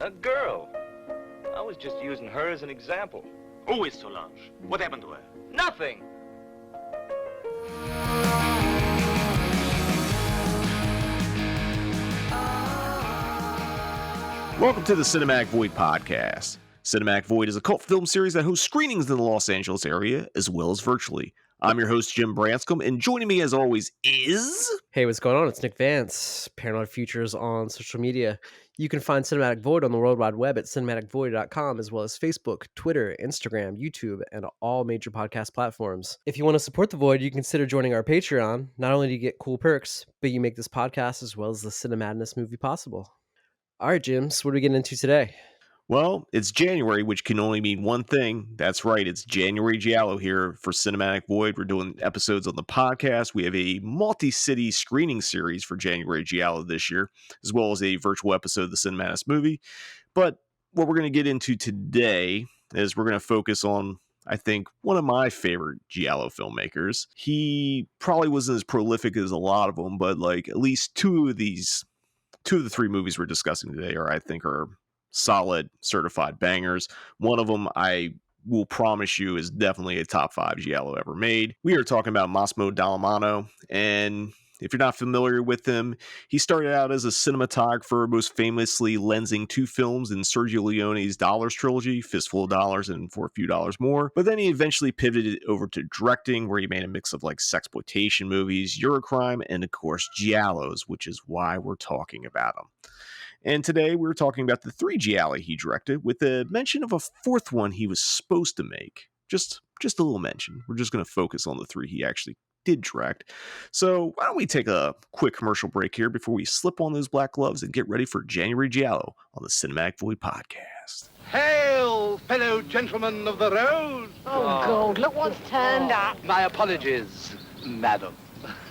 A girl. I was just using her as an example. Who is Solange? What happened to her? Nothing! Welcome to the Cinematic Void podcast. Cinematic Void is a cult film series that hosts screenings in the Los Angeles area, as well as virtually. I'm your host, Jim Branscombe, and joining me as always is... Hey, what's going on? It's Nick Vance, Paranoid Futures on social media. You can find Cinematic Void on the World Wide Web at cinematicvoid.com, as well as Facebook, Twitter, Instagram, YouTube, and all major podcast platforms. If you want to support The Void, you can consider joining our Patreon. Not only do you get cool perks, but you make this podcast as well as the Cinemadness movie possible. All right, Jim, so what are we getting into today? Well, it's January, which can only mean one thing. That's right, it's January Giallo here for Cinematic Void. We're doing episodes on the podcast. We have a multi-city screening series for January Giallo this year, as well as a virtual episode of the Cinemadness movie. But what we're going to get into today is we're going to focus on, I think, one of my favorite Giallo filmmakers. He probably wasn't as prolific as a lot of them, but like at least two of the three movies we're discussing today are solid certified bangers. One of them I will promise you is definitely a top 5 Giallo ever made. We are talking about Massimo Dallamano, and if you're not familiar with him, he started out as a cinematographer, most famously lensing 2 films in Sergio Leone's Dollars trilogy, Fistful of Dollars and For a Few Dollars More. But then he eventually pivoted over to directing, where he made a mix of like sexploitation movies, Eurocrime, and of course Giallos, which is why we're talking about him. And today we're talking about the 3 gialli he directed, with a mention of a 4th one he was supposed to make. Just a little mention. We're just going to focus on the 3 he actually did direct. So why don't we take a quick commercial break here before we slip on those black gloves and get ready for January Giallo on the Cinematic Void podcast. Hail, fellow gentlemen of the road! Oh, Gould, look what's turned up. My apologies, madam.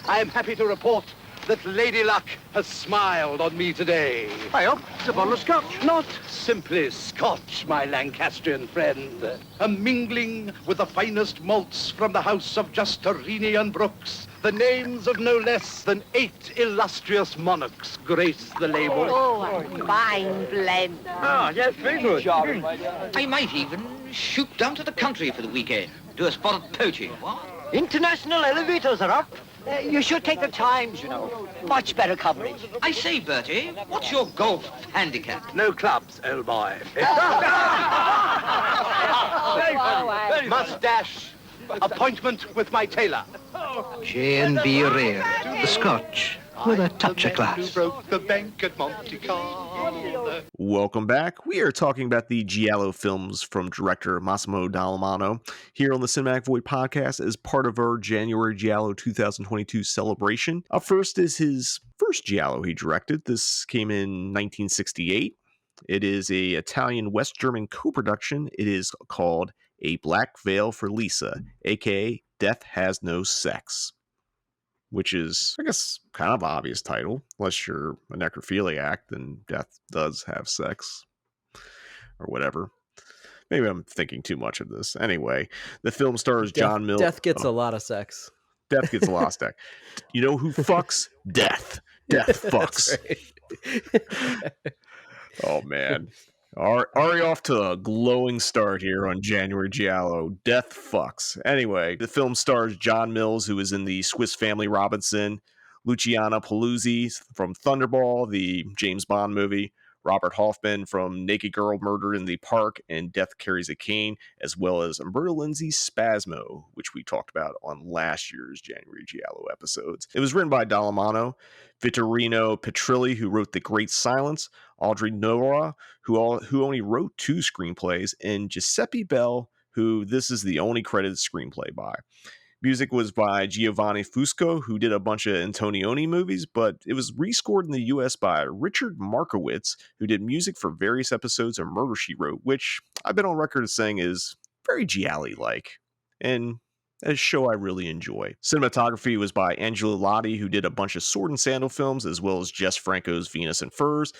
I am happy to report that Lady Luck has smiled on me today. I hope it's a bottle of scotch. Not simply scotch, my Lancastrian friend. A mingling with the finest malts from the house of Justerini and Brooks. The names of no less than 8 illustrious monarchs grace the label. Oh, a fine blend. Ah, yes, very good. I might even shoot down to the country for the weekend. Do a spot of poaching. What? International elevators are up. You should take the Times, you know. Much better coverage. I say, Bertie, what's your golf handicap? No clubs, old boy. Mustache. Appointment with my tailor. J&B Rare, the Scotch, with a touch of class. Who broke the bank at Monte Carlo? Welcome back. We are talking about the Giallo films from director Massimo Dallamano here on the Cinematic Void podcast as part of our January Giallo 2022 celebration. Up first is his first Giallo he directed. This came in 1968. It is a Italian West German co-production. It is called A Black Veil for Lisa, aka Death Has No Sex, which is, I guess, kind of an obvious title. Unless you're a necrophiliac, then death does have sex. Or whatever. Maybe I'm thinking too much of this. Anyway, the film stars John Mills. Death gets a lot of sex. Death gets a lot of sex. You know who fucks? Death. Death fucks. Right. Oh, man. Already off to a glowing start here on January Giallo. Death fucks. Anyway, the film stars John Mills, who is in the Swiss Family Robinson, Luciana Paluzzi from Thunderball, the James Bond movie, Robert Hoffman from Naked Girl Murder in the Park and Death Carries a Cane, as well as Umberto Lenzi's Spasmo, which we talked about on last year's January Giallo episodes. It was written by Dallamano, Vittorino Petrilli, who wrote The Great Silence, Audrey Nora, who only wrote 2 screenplays, and Giuseppe Bell, who this is the only credited screenplay by. Music was by Giovanni Fusco, who did a bunch of Antonioni movies, but it was rescored in the US by Richard Markowitz, who did music for various episodes of Murder, She Wrote, which I've been on record as saying is very Gialli-like, and a show I really enjoy. Cinematography was by Angelo Lotti, who did a bunch of Sword and Sandal films, as well as Jess Franco's Venus and Furs.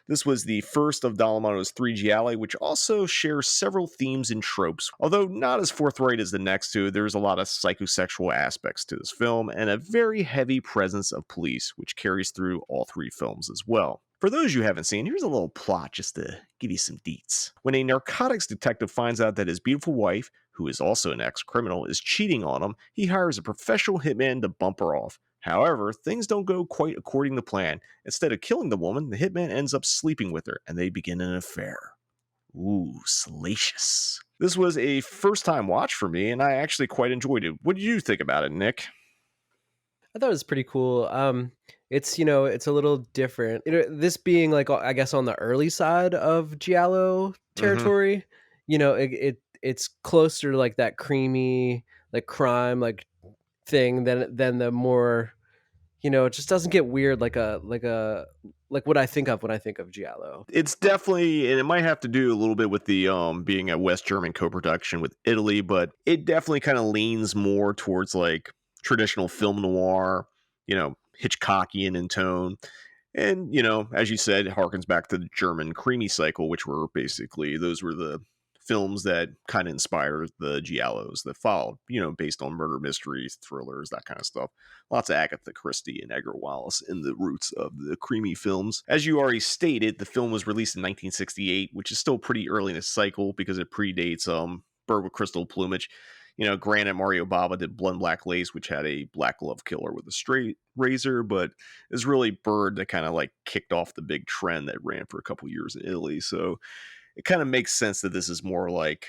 This was the first of Dallamano's 3 gialli, which also shares several themes and tropes. Although not as forthright as the next 2, there's a lot of psychosexual aspects to this film, and a very heavy presence of police, which carries through all 3 films as well. For those you haven't seen, here's a little plot just to give you some deets. When a narcotics detective finds out that his beautiful wife, who is also an ex-criminal, is cheating on him, he hires a professional hitman to bump her off. However, things don't go quite according to plan. Instead of killing the woman, the hitman ends up sleeping with her, and they begin an affair. Ooh, salacious. This was a first-time watch for me, and I actually quite enjoyed it. What did you think about it, Nick? I thought it was pretty cool. It's it's a little different. This being like I guess on the early side of Giallo territory. It's closer to like that creamy like crime like thing than the more it just doesn't get weird like what I think of when I think of Giallo. It's definitely, and it might have to do a little bit with the being a West German co-production with Italy, but it definitely kind of leans more towards like traditional film noir, Hitchcockian in tone. And, as you said, it harkens back to the German creamy cycle, which were basically, those were the films that kind of inspired the Giallos that followed, based on murder mysteries, thrillers, that kind of stuff. Lots of Agatha Christie and Edgar Wallace in the roots of the creamy films. As you already stated, the film was released in 1968, which is still pretty early in the cycle because it predates Bird with Crystal Plumage. Granted, Mario Bava did Blonde Black Lace, which had a black glove killer with a straight razor, but it's really Bird that kind of like kicked off the big trend that ran for a couple years in Italy. So it kind of makes sense that this is more like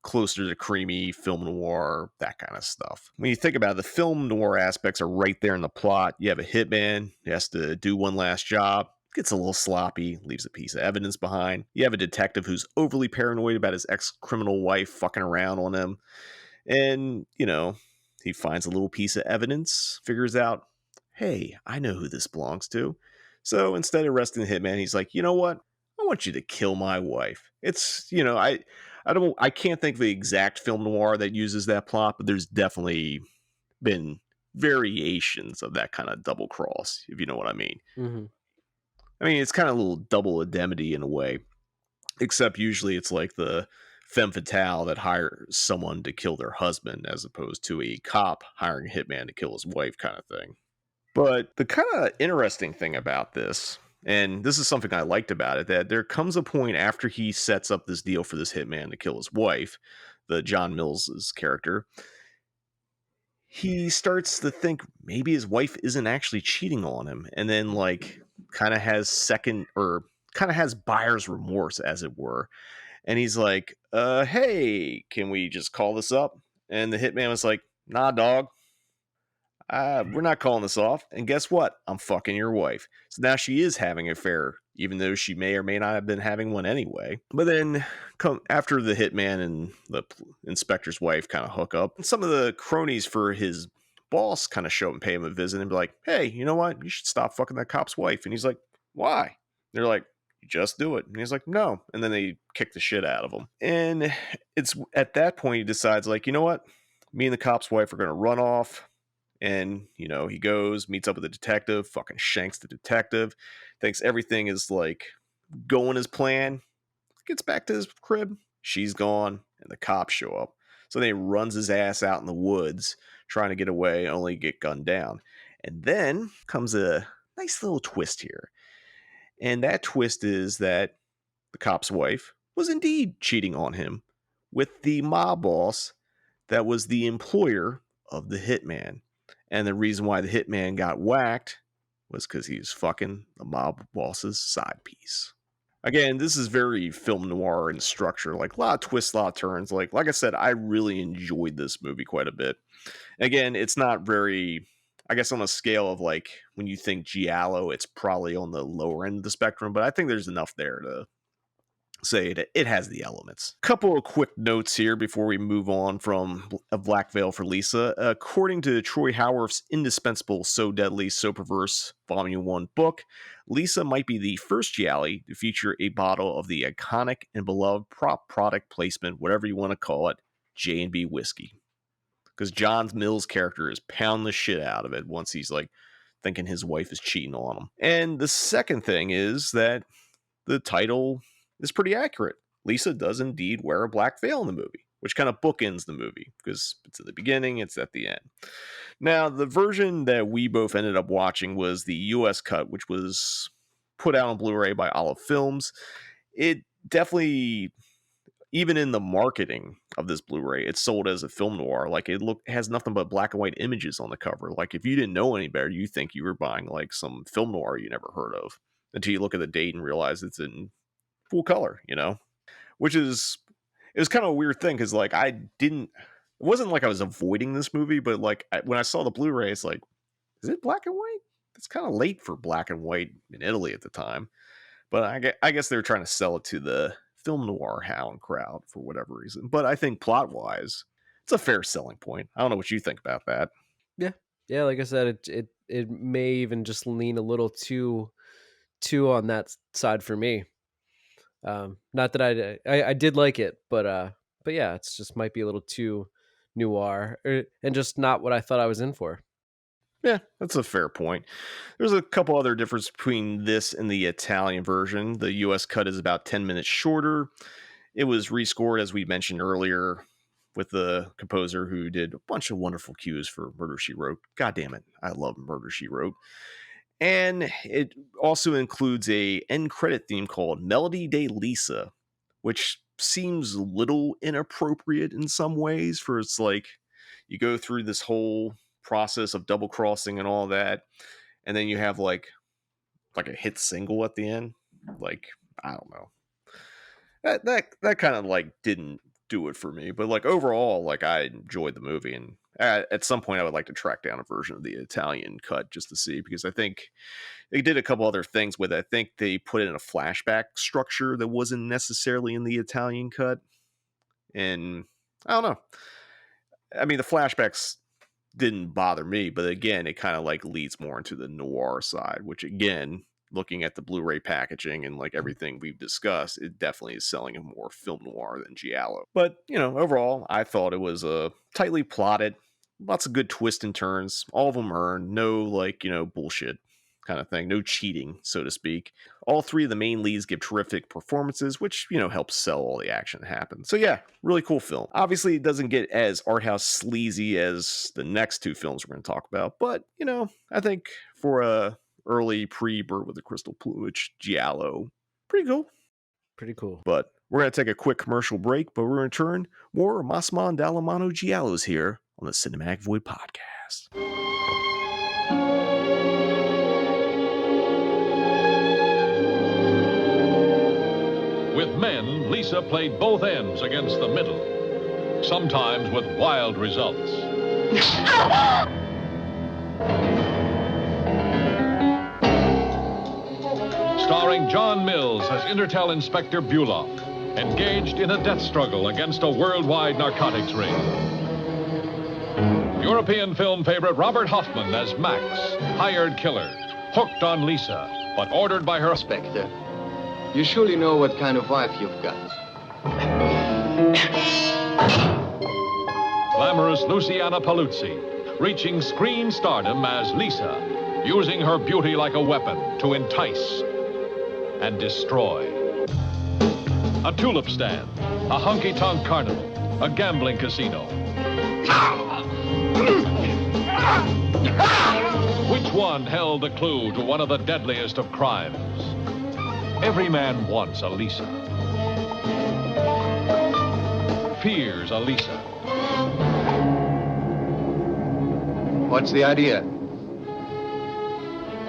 closer to creamy film noir, that kind of stuff. When you think about it, the film noir aspects are right there in the plot. You have a hitman, he has to do one last job, gets a little sloppy, leaves a piece of evidence behind. You have a detective who's overly paranoid about his ex-criminal wife fucking around on him. And, he finds a little piece of evidence, figures out, hey, I know who this belongs to. So instead of arresting the hitman, he's like, you know what? I want you to kill my wife. It's, I can't think of the exact film noir that uses that plot, but there's definitely been variations of that kind of double cross, if you know what I mean. Mm-hmm. I mean, it's kind of a little double indemnity in a way, except usually it's like the femme fatale that hires someone to kill their husband as opposed to a cop hiring a hitman to kill his wife kind of thing. But the kind of interesting thing about this, and this is something I liked about it, that there comes a point after he sets up this deal for this hitman to kill his wife, the John Mills' character, he starts to think maybe his wife isn't actually cheating on him, and then like kind of has buyer's remorse, as it were. And he's like, hey, can we just call this up? And the hitman was like, nah, dog. We're not calling this off. And guess what? I'm fucking your wife. So now she is having an affair, even though she may or may not have been having one anyway. But then after the hitman and the inspector's wife kind of hook up, some of the cronies for his boss kind of show and pay him a visit and be like, hey, you know what? You should stop fucking that cop's wife. And he's like, why? They're like, just do it. And he's like, no. And then they kick the shit out of him. And it's at that point he decides, like, you know what? Me and the cop's wife are going to run off. And, he goes, meets up with the detective, fucking shanks the detective, thinks everything is like going as planned, gets back to his crib. She's gone, and the cops show up. So then he runs his ass out in the woods, trying to get away, only get gunned down. And then comes a nice little twist here. And that twist is that the cop's wife was indeed cheating on him with the mob boss that was the employer of the hitman. And the reason why the hitman got whacked was because he was fucking the mob boss's side piece. Again, this is very film noir in structure, like a lot of twists, a lot of turns. Like I said, I really enjoyed this movie quite a bit. Again, it's not very, I guess on a scale of like when you think Giallo, it's probably on the lower end of the spectrum, but I think there's enough there to say it has the elements. Couple of quick notes here before we move on from A Black Veil for Lisa. According to Troy Howarth's indispensable So Deadly, So Perverse Volume 1 book, Lisa might be the first gialli to feature a bottle of the iconic and beloved prop product placement, whatever you want to call it, J&B whiskey. Because John Mills' character is pounding the shit out of it once he's like thinking his wife is cheating on him. And the second thing is that the title is pretty accurate. Lisa does indeed wear a black veil in the movie, which kind of bookends the movie because it's at the beginning, it's at the end. Now, the version that we both ended up watching was the US cut, which was put out on Blu-ray by Olive Films. It definitely, even in the marketing of this Blu-ray, it's sold as a film noir. Like, it has nothing but black and white images on the cover. Like, if you didn't know any better, you think you were buying like some film noir you never heard of, until you look at the date and realize it's in full color, which is, it was kind of a weird thing, because like it wasn't like I was avoiding this movie, but like when I saw the Blu-ray, it's like, is it black and white? It's kind of late for black and white in Italy at the time. But I guess they were trying to sell it to the film noir hound crowd for whatever reason. But I think plot-wise, it's a fair selling point. I don't know what you think about that. Yeah. Like I said, it may even just lean a little too on that side for me. Not that I did like it, but yeah, it's just might be a little too noir, and just not what I thought I was in for. Yeah, that's a fair point. There's a couple other differences between this and the Italian version. The US cut is about 10 minutes shorter. It was rescored, as we mentioned earlier, with the composer who did a bunch of wonderful cues for Murder, She Wrote. God damn it, I love Murder, She Wrote. And it also includes a end credit theme called Melody de Lisa, which seems a little inappropriate in some ways, for it's like you go through this whole process of double crossing and all that, and then you have like a hit single at the end. Like, I don't know, that kind of like didn't do it for me. But like overall, like I enjoyed the movie, and at some point I would like to track down a version of the Italian cut just to see, because I think they did a couple other things with it. I think they put in a flashback structure that wasn't necessarily in the Italian cut, and I don't know. I mean, the flashbacks didn't bother me, but again, it kind of like leads more into the noir side, which again, looking at the Blu-ray packaging and like everything we've discussed, it definitely is selling a more film noir than Giallo. But overall, I thought it was tightly plotted, lots of good twists and turns, all of them earned, no like bullshit kind of thing, no cheating, so to speak. All three of the main leads give terrific performances, which helps sell all the action that happens. So yeah, really cool film. Obviously, it doesn't get as art house sleazy as the next two films we're going to talk about, but I think for a early pre-Bird with the Crystal Plumage Giallo, pretty cool. But we're going to take a quick commercial break, but we're going to return more Massimo Dallamano Giallos here on the Cinematic Void podcast. With men, Lisa played both ends against the middle, sometimes with wild results. Starring John Mills as Intertel Inspector Buloff, engaged in a death struggle against a worldwide narcotics ring. European film favorite Robert Hoffman as Max, hired killer, hooked on Lisa, but ordered by her... Inspector, you surely know what kind of wife you've got. Glamorous Luciana Paluzzi, reaching screen stardom as Lisa, using her beauty like a weapon to entice and destroy. A tulip stand, a honky-tonk carnival, a gambling casino. Which one held the clue to one of the deadliest of crimes? Every man wants a Lisa. Fears a Lisa. What's the idea?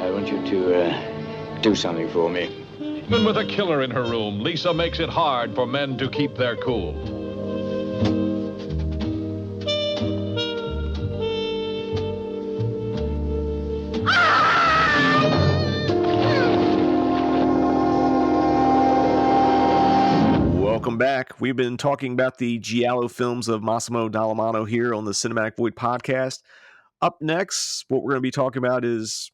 I want you to do something for me. Even with a killer in her room, Lisa makes it hard for men to keep their cool. Welcome back. We've been talking about the Giallo films of Massimo Dallamano here on the Cinematic Void podcast. Up next, what we're going to be talking about is,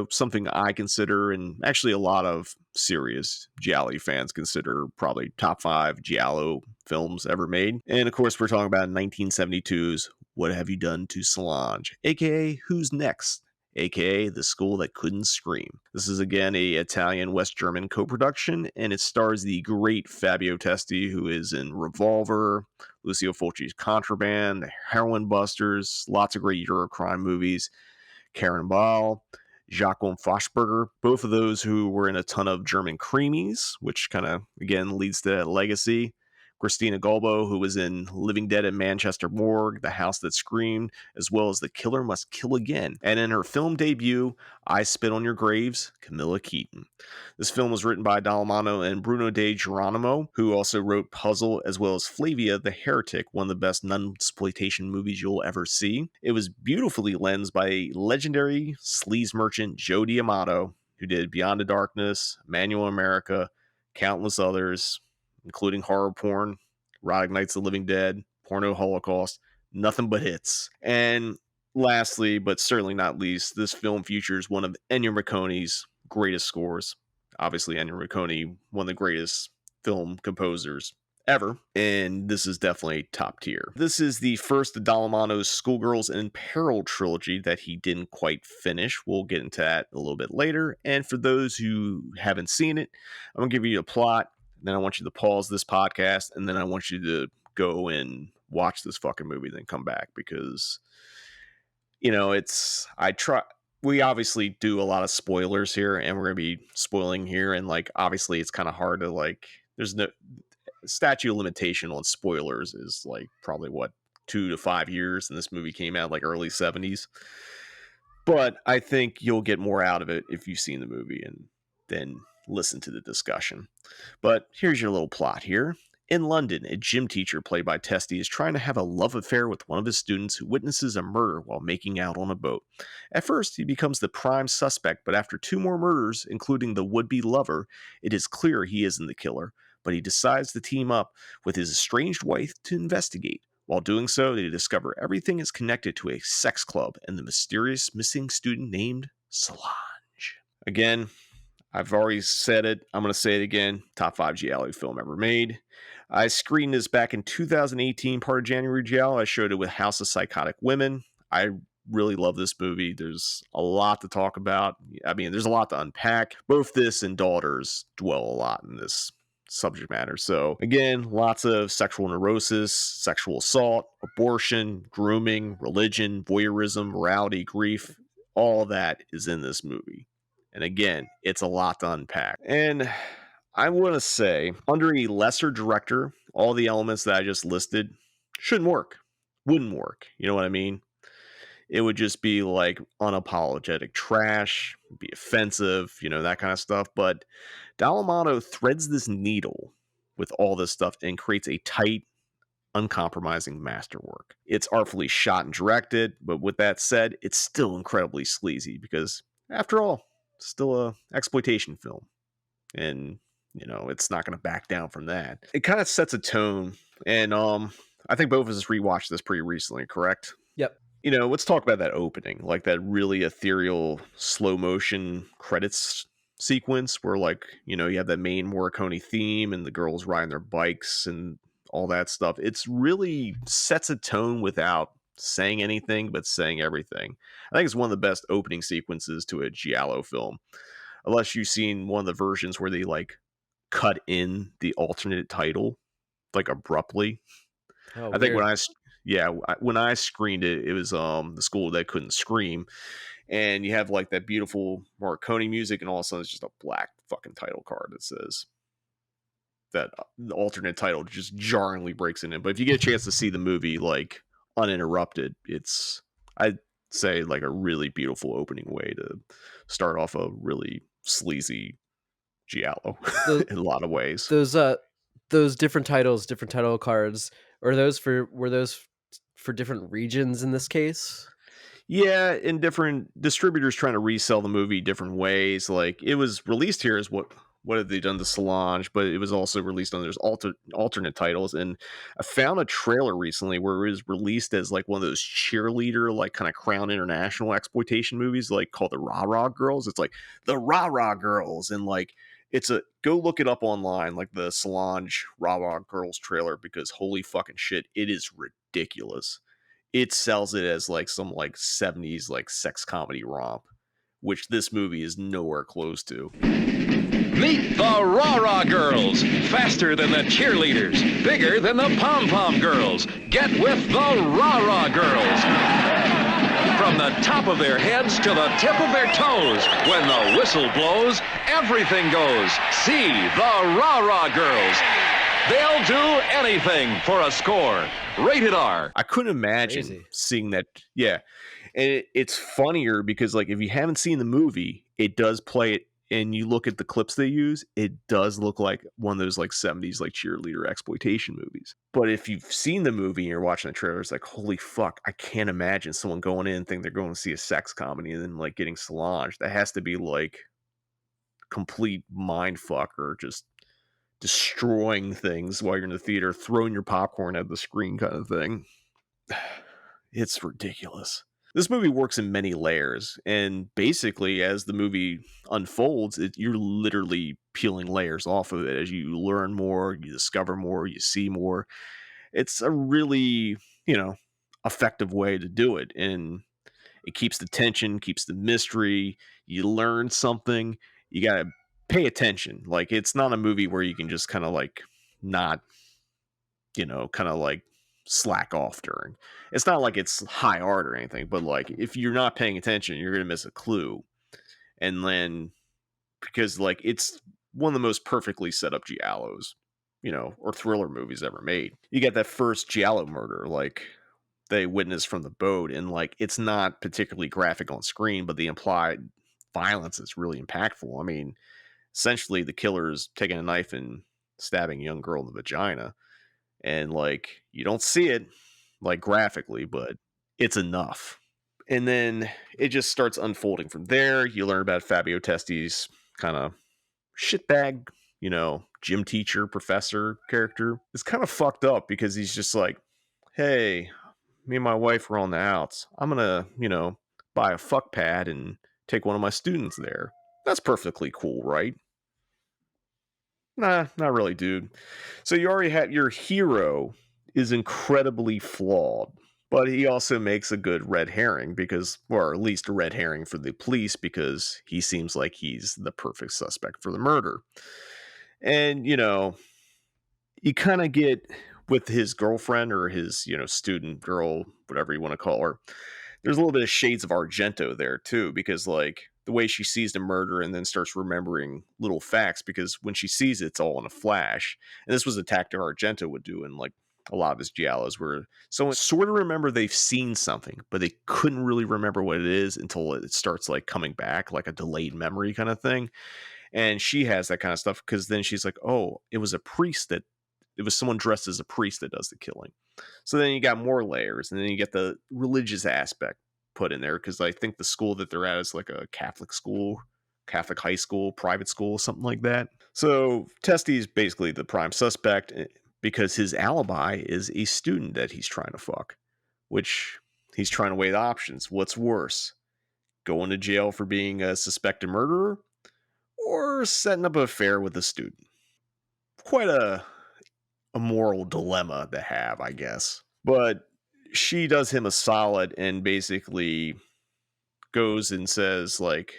something I consider, and actually a lot of serious Gialli fans consider, probably top 5 Giallo films ever made. And of course, we're talking about 1972's What Have You Done to Solange, aka Who's Next, aka The School That Couldn't Scream. This is again a Italian-West German co-production, and it stars the great Fabio Testi, who is in Revolver, Lucio Fulci's Contraband, The Heroin Busters, lots of great Eurocrime movies, Karen Ball. Jakob Fassberger, both of those who were in a ton of German creamies, which kind of, again, leads to that legacy. Christina Golbo, who was in Living Dead at Manchester Morgue, The House That Screamed, as well as The Killer Must Kill Again. And in her film debut, I Spit on Your Graves, Camilla Keaton. This film was written by Dallamano and Bruno De Geronimo, who also wrote Puzzle, as well as Flavia the Heretic, one of the best nunsploitation movies you'll ever see. It was beautifully lensed by legendary sleaze merchant Joe D'Amato, who did Beyond the Darkness, Manual America, countless others, including horror porn, Erotic Nights of the Living Dead, Porno Holocaust, nothing but hits. And lastly, but certainly not least, this film features one of Ennio Morricone's greatest scores. Obviously, Ennio Morricone, one of the greatest film composers ever, and this is definitely top tier. This is the first of Dallamano's Schoolgirls in Peril trilogy that he didn't quite finish. We'll get into that a little bit later. And for those who haven't seen it, I'm going to give you a plot. Then I want you to pause this podcast, and then I want you to go and watch this fucking movie, then come back, because, you know, we obviously do a lot of spoilers here, and we're going to be spoiling here, and, like, obviously it's kind of hard to, like, there's no statute of limitation on spoilers is, like, probably, 2 to 5 years, and this movie came out, like, early 70s. But I think you'll get more out of it if you've seen the movie, and then listen to the discussion. But here's your little plot here. In London, a gym teacher played by Testy is trying to have a love affair with one of his students who witnesses a murder while making out on a boat. At first, he becomes the prime suspect, but after 2 more murders, including the would-be lover, it is clear he isn't the killer, but he decides to team up with his estranged wife to investigate. While doing so, they discover everything is connected to a sex club and the mysterious missing student named Solange. Again, I've already said it. I'm going to say it again. Top 5 gialli film ever made. I screened this back in 2018, part of January Giallo. I showed it with House of Psychotic Women. I really love this movie. There's a lot to talk about. I mean, there's a lot to unpack. Both this and Daughters dwell a lot in this subject matter. So again, lots of sexual neurosis, sexual assault, abortion, grooming, religion, voyeurism, morality, grief. All that is in this movie. And again, it's a lot to unpack. And I want to say, under a lesser director, all the elements that I just listed shouldn't work. Wouldn't work. You know what I mean? It would just be like unapologetic trash, be offensive, you know, that kind of stuff. But Dallamano threads this needle with all this stuff and creates a tight, uncompromising masterwork. It's artfully shot and directed, but with that said, it's still incredibly sleazy because, after all, it's still a exploitation film. And, you know, it's not going to back down from that. It kind of sets a tone. And I think both of us rewatched this pretty recently, correct? Yep. You know, let's talk about that opening, like that really ethereal slow motion credits sequence where, like, you know, you have that main Morricone theme and the girls riding their bikes and all that stuff. It's really sets a tone without saying anything, but saying everything. I think it's one of the best opening sequences to a giallo film, unless you've seen one of the versions where they like cut in the alternate title like abruptly. Oh, I think weird. when I screened it, it was The School That Couldn't Scream, and you have like that beautiful Morricone music, and all of a sudden it's just a black fucking title card that says that the alternate title just jarringly breaks it in. But if you get a chance to see the movie like uninterrupted, it's, I'd say, like a really beautiful opening way to start off a really sleazy giallo in a lot of ways. Those different titles, different title cards, were those for different regions in this case? Yeah, in different distributors trying to resell the movie different ways. Like, it was released here as what have they done to Solange, but it was also released under alternate titles. And I found a trailer recently where it was released as like one of those cheerleader, like kind of Crown International exploitation movies, like called the Rah Rah Girls. It's like the Rah Rah Girls, and like go look it up online, like the Solange Rah Rah Girls trailer, because holy fucking shit, it is ridiculous. It sells it as like some like 70s like sex comedy romp, which this movie is nowhere close to. Meet the Rah Rah Girls. Faster than the cheerleaders. Bigger than the Pom Pom Girls. Get with the Rah Rah Girls. From the top of their heads to the tip of their toes, when the whistle blows, everything goes. See the Rah-Rah Girls. They'll do anything for a score. Rated R. I couldn't imagine seeing that. Yeah. And it's funnier because, like, if you haven't seen the movie, it does play it, and you look at the clips they use, it does look like one of those, like, 70s, like, cheerleader exploitation movies. But if you've seen the movie and you're watching the trailer, it's like, holy fuck, I can't imagine someone going in and think they're going to see a sex comedy and then, like, getting Solange. That has to be, like, complete mind fuck, or just destroying things while you're in the theater, throwing your popcorn at the screen kind of thing. It's ridiculous. This movie works in many layers, and basically as the movie unfolds, you're literally peeling layers off of it as you learn more, you discover more, you see more. It's a really, effective way to do it, and it keeps the tension, keeps the mystery. You learn something. You gotta pay attention. Like, it's not a movie where you can just kind of like not, kind of like slack off during. It's not like it's high art or anything, but like if you're not paying attention, you're gonna miss a clue. And then because like it's one of the most perfectly set up giallos, or thriller movies ever made. You get that first giallo murder, like they witness from the boat, and like it's not particularly graphic on screen, but the implied violence is really impactful. I mean, essentially the killer is taking a knife and stabbing a young girl in the vagina, and like you don't see it like graphically, but it's enough. And then it just starts unfolding from there. You learn about Fabio Testi's kind of shitbag, gym teacher, professor character. It's kind of fucked up because he's just like, hey, me and my wife are on the outs. I'm gonna, buy a fuck pad and take one of my students there. That's perfectly cool, right? Nah, not really, dude. So you already have your hero is incredibly flawed, but he also makes a good red herring because, or at least a red herring for the police, because he seems like he's the perfect suspect for the murder. And, you kind of get with his girlfriend or his, student girl, whatever you want to call her. There's a little bit of shades of Argento there too, because like the way she sees the murder and then starts remembering little facts, because when she sees it, it's all in a flash. And this was a tactic Argento would do in like a lot of his giallos, where someone sort of remember they've seen something, but they couldn't really remember what it is until it starts like coming back, like a delayed memory kind of thing. And she has that kind of stuff because then she's like, oh, it was someone dressed as a priest that does the killing. So then you got more layers, and then you get the religious aspect put in there, because I think the school that they're at is like a Catholic school, Catholic high school, private school, something like that. So Testi is basically the prime suspect because his alibi is a student that he's trying to fuck, which he's trying to weigh the options. What's worse, going to jail for being a suspected murderer or setting up an affair with a student? Quite a moral dilemma to have, I guess. But she does him a solid and basically goes and says, like,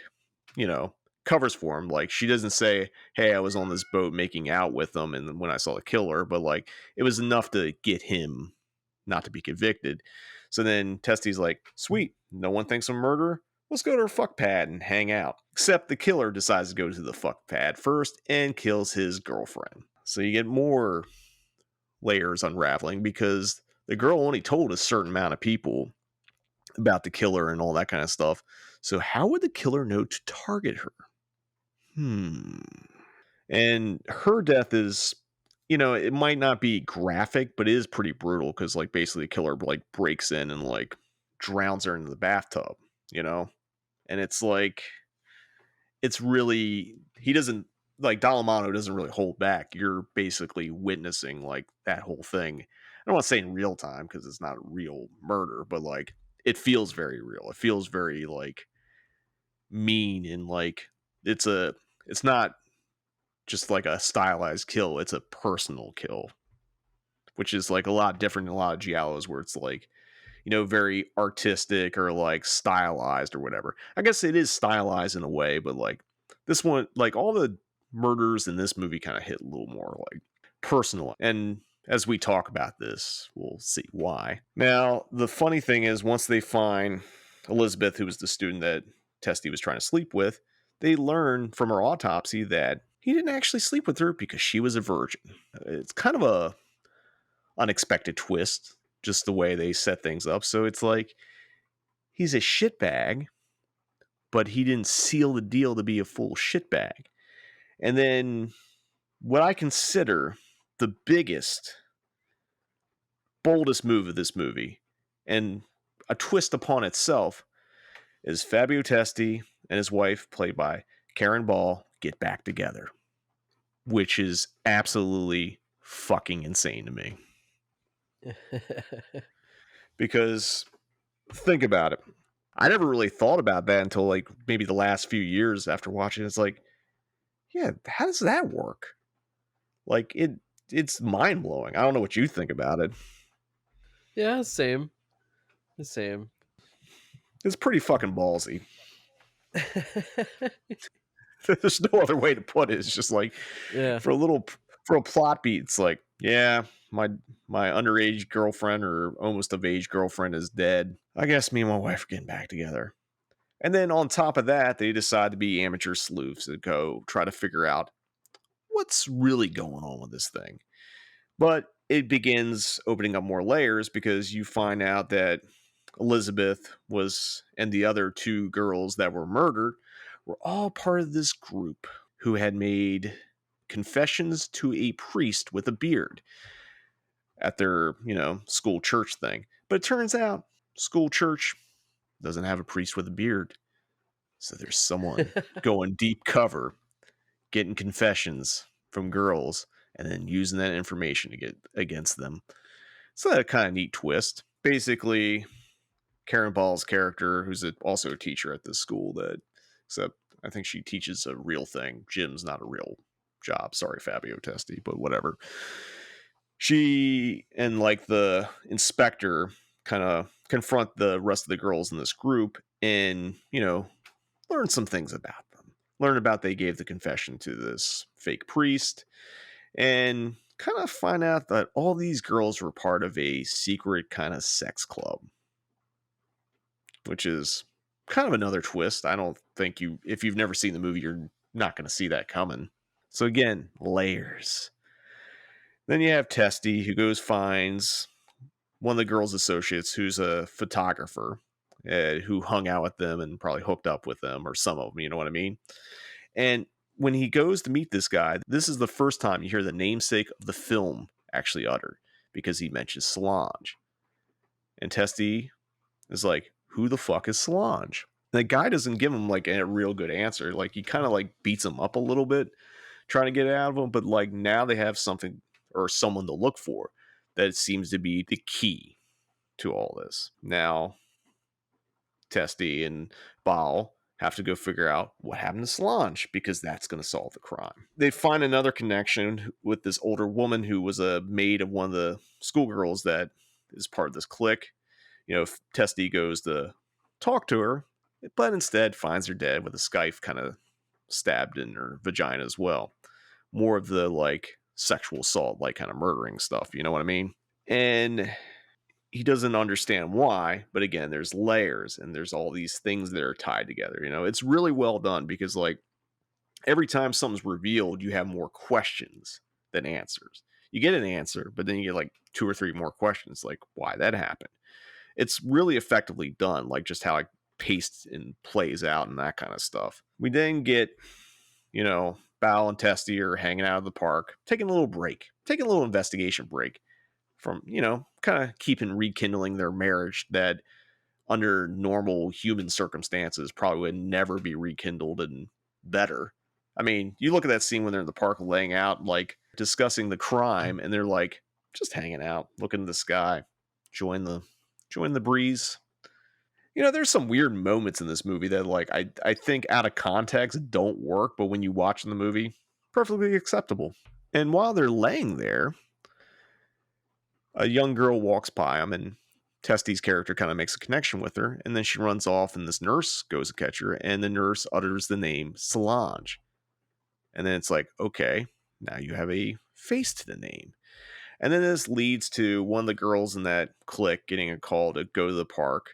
covers for him. Like, she doesn't say, hey, I was on this boat making out with them and when I saw the killer, but like it was enough to get him not to be convicted. So then Testi's like, sweet, no one thinks I'm a murderer. Let's go to her fuck pad and hang out. Except the killer decides to go to the fuck pad first and kills his girlfriend. So you get more layers unraveling because the girl only told a certain amount of people about the killer and all that kind of stuff. So how would the killer know to target her? And her death is, it might not be graphic, but it is pretty brutal because like basically the killer like breaks in and like drowns her into the bathtub, and it's like, it's really, he doesn't, like, Dallamano doesn't really hold back. You're basically witnessing like that whole thing. I don't want to say in real time because it's not a real murder, but like it feels very real. It feels very like mean, and like it's not just like a stylized kill. It's a personal kill, which is like a lot different than a lot of giallos where it's like, very artistic or like stylized or whatever. I guess it is stylized in a way, but like this one, like all the murders in this movie kind of hit a little more like personal. And as we talk about this, we'll see why. Now, the funny thing is, once they find Elizabeth, who was the student that Testy was trying to sleep with, they learn from her autopsy that he didn't actually sleep with her because she was a virgin. It's kind of a unexpected twist, just the way they set things up. So it's like he's a shitbag, but he didn't seal the deal to be a full shitbag. And then what I consider the biggest, boldest move of this movie, and a twist upon itself, is Fabio Testi and his wife, played by Karen Ball, get back together, which is absolutely fucking insane to me. Because think about it. I never really thought about that until like maybe the last few years after watching it. It's like, yeah, how does that work? Like it's mind blowing. I don't know what you think about it. Yeah, same. The same. It's pretty fucking ballsy. There's no other way to put it. It's just like, yeah, for a plot beat, it's like, yeah, my underage girlfriend or almost of age girlfriend is dead. I guess me and my wife are getting back together. And then on top of that, they decide to be amateur sleuths and go try to figure out what's really going on with this thing. But it begins opening up more layers because you find out that Elizabeth and the other two girls that were murdered were all part of this group who had made confessions to a priest with a beard at their, school church thing. But it turns out school church doesn't have a priest with a beard. So there's someone going deep cover, getting confessions from girls, and then using that information to get against them. So that kind of neat twist. Basically, Karen Ball's character, who's also a teacher at this school, except I think she teaches a real thing. Gym's not a real job. Sorry, Fabio Testi, but whatever. She and like the inspector kind of confront the rest of the girls in this group and, learn some things about them. Learn about they gave the confession to this fake priest and kind of find out that all these girls were part of a secret kind of sex club, which is kind of another twist. I don't think if you've never seen the movie, you're not going to see that coming. So again, layers. Then you have Testy, who finds one of the girls' associates who's a photographer who hung out with them and probably hooked up with them, or some of them, you know what I mean? And when he goes to meet this guy, this is the first time you hear the namesake of the film actually uttered, because he mentions Solange. And Testy is like, who the fuck is Solange? And the guy doesn't give him like a real good answer. Like he kind of like beats him up a little bit, trying to get it out of him. But like now they have something or someone to look for that seems to be the key to all this. Now, Testy and Baal have to go figure out what happened to Solange, because that's going to solve the crime. They find another connection with this older woman who was a maid of one of the schoolgirls that is part of this clique. Testy goes to talk to her, but instead finds her dead with a scythe kind of stabbed in her vagina as well. More of the like sexual assault, like kind of murdering stuff. You know what I mean? And he doesn't understand why, but again, there's layers and there's all these things that are tied together. It's really well done because like every time something's revealed, you have more questions than answers. You get an answer, but then you get like 2 or 3 more questions, like why that happened. It's really effectively done, like just how it paced and plays out and that kind of stuff. We then get, Bal and Testy are hanging out in the park, taking a little investigation break from, kind of rekindling their marriage that under normal human circumstances probably would never be rekindled and better. I mean, you look at that scene when they're in the park laying out, like discussing the crime, and they're like just hanging out, looking at the sky, enjoying the breeze. There's some weird moments in this movie that like I think out of context don't work, but when you watch the movie, perfectly acceptable. And while they're laying there, a young girl walks by them, and Testy's character kind of makes a connection with her, and then she runs off, and this nurse goes to catch her, and the nurse utters the name Solange. And then it's like, okay, now you have a face to the name. And then this leads to one of the girls in that clique getting a call to go to the park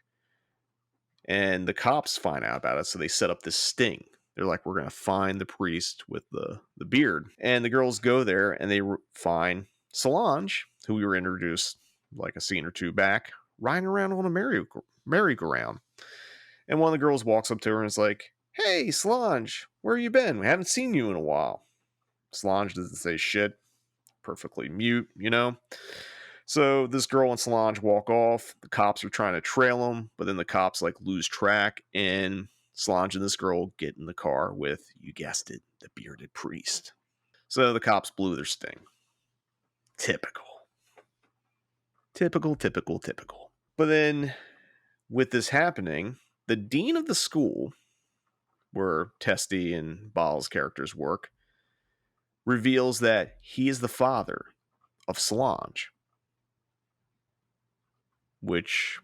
And the cops find out about it, so they set up this sting. They're like, we're going to find the priest with the beard. And the girls go there, and they find Solange, who we were introduced like a scene or two back, riding around on a merry-go-round. And one of the girls walks up to her and is like, hey, Solange, where you been? We haven't seen you in a while. Solange doesn't say shit. Perfectly mute, you know? So this girl and Solange walk off. The cops are trying to trail them, but then the cops like lose track, and Solange and this girl get in the car with, you guessed it, the bearded priest. So the cops blew their sting. Typical. But then, with this happening, the dean of the school, where Testy and Baal's characters work, reveals that he is the father of Solange. Which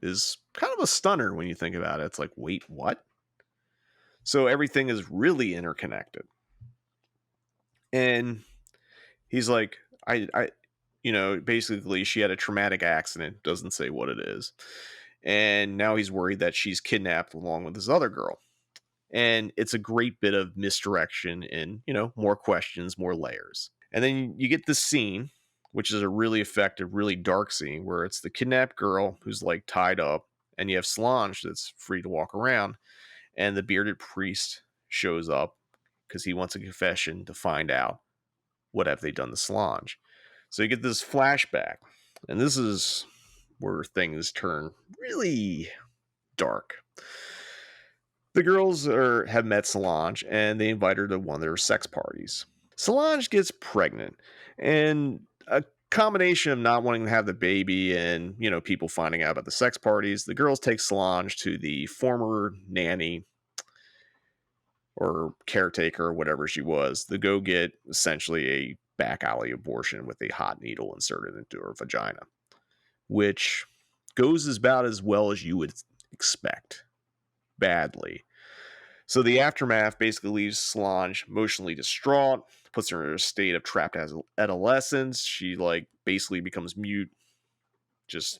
is kind of a stunner when you think about it. It's like, wait, what? So everything is really interconnected. And he's like, basically she had a traumatic accident, doesn't say what it is. And now he's worried that she's kidnapped along with this other girl. And it's a great bit of misdirection and, more questions, more layers. And then you get this scene, which is a really effective, really dark scene where it's the kidnapped girl who's like tied up, and you have Solange that's free to walk around, and the bearded priest shows up because he wants a confession to find out what have they done to Solange. So you get this flashback, and this is where things turn really dark. The girls have met Solange, and they invite her to one of their sex parties. Solange gets pregnant, and a combination of not wanting to have the baby and, people finding out about the sex parties, the girls take Solange to the former nanny or caretaker or whatever she was to go get essentially a back alley abortion with a hot needle inserted into her vagina, which goes about as well as you would expect. Badly. So the aftermath basically leaves Solange emotionally distraught, puts her in a state of trapped adolescence. She basically becomes mute, just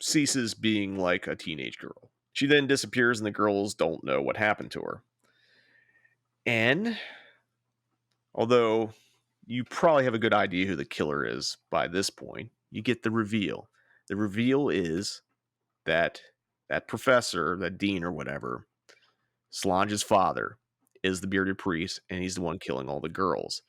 ceases being like a teenage girl. She then disappears, and the girls don't know what happened to her. And although you probably have a good idea who the killer is by this point, you get the reveal. The reveal is that professor, that dean or whatever, Solange's father, is the bearded priest, and he's the one killing all the girls.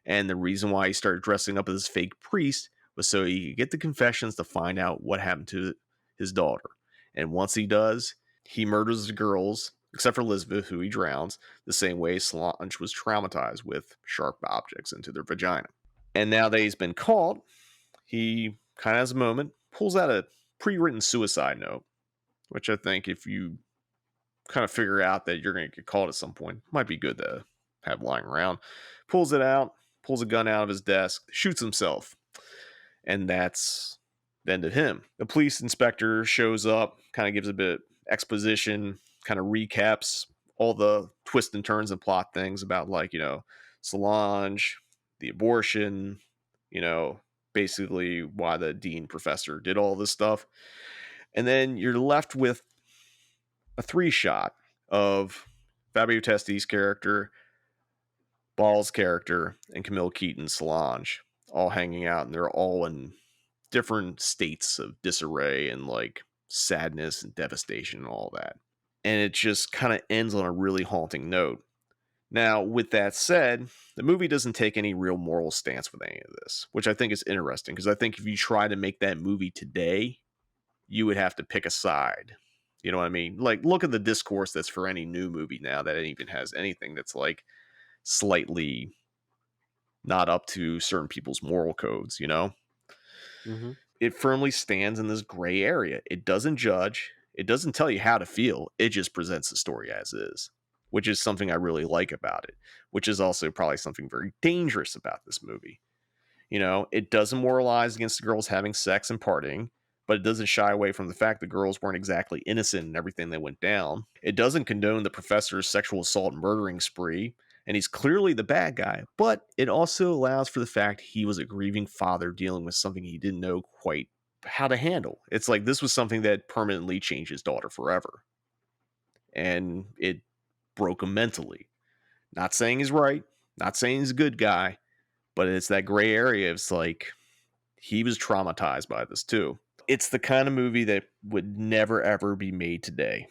And the reason why he started dressing up as this fake priest was so he could get the confessions to find out what happened to his daughter. And once he does, he murders the girls, except for Elizabeth, who he drowns, the same way Solange was traumatized with sharp objects into their vagina. And now that he's been caught, he kind of has a moment, pulls out a pre-written suicide note, which I think if you kind of figure out that you're going to get caught at some point, might be good to have lying around. Pulls it out, pulls a gun out of his desk, shoots himself. And that's the end of him. The police inspector shows up, kind of gives a bit of exposition, kind of recaps all the twists and turns and plot things about Solange, the abortion, basically why the dean professor did all this stuff. And then you're left with a 3-shot of Fabio Testi's character, Baal's character, and Camille Keaton's Solange all hanging out, and they're all in different states of disarray and sadness and devastation and all that. And it just kind of ends on a really haunting note. Now, with that said, the movie doesn't take any real moral stance with any of this, which I think is interesting, because I think if you try to make that movie today, you would have to pick a side. You know what I mean? Look at the discourse that's for any new movie now that even has anything that's slightly not up to certain people's moral codes, Mm-hmm. It firmly stands in this gray area. It doesn't judge. It doesn't tell you how to feel. It just presents the story as is, which is something I really like about it, which is also probably something very dangerous about this movie. It doesn't moralize against the girls having sex and partying, but it doesn't shy away from the fact the girls weren't exactly innocent in everything that went down. It doesn't condone the professor's sexual assault and murdering spree, and he's clearly the bad guy, but it also allows for the fact he was a grieving father dealing with something he didn't know quite how to handle. It's this was something that permanently changed his daughter forever. and it broke him mentally. Not saying he's right, not saying he's a good guy, but it's that gray area. It's like he was traumatized by this too. It's the kind of movie that would never ever be made today.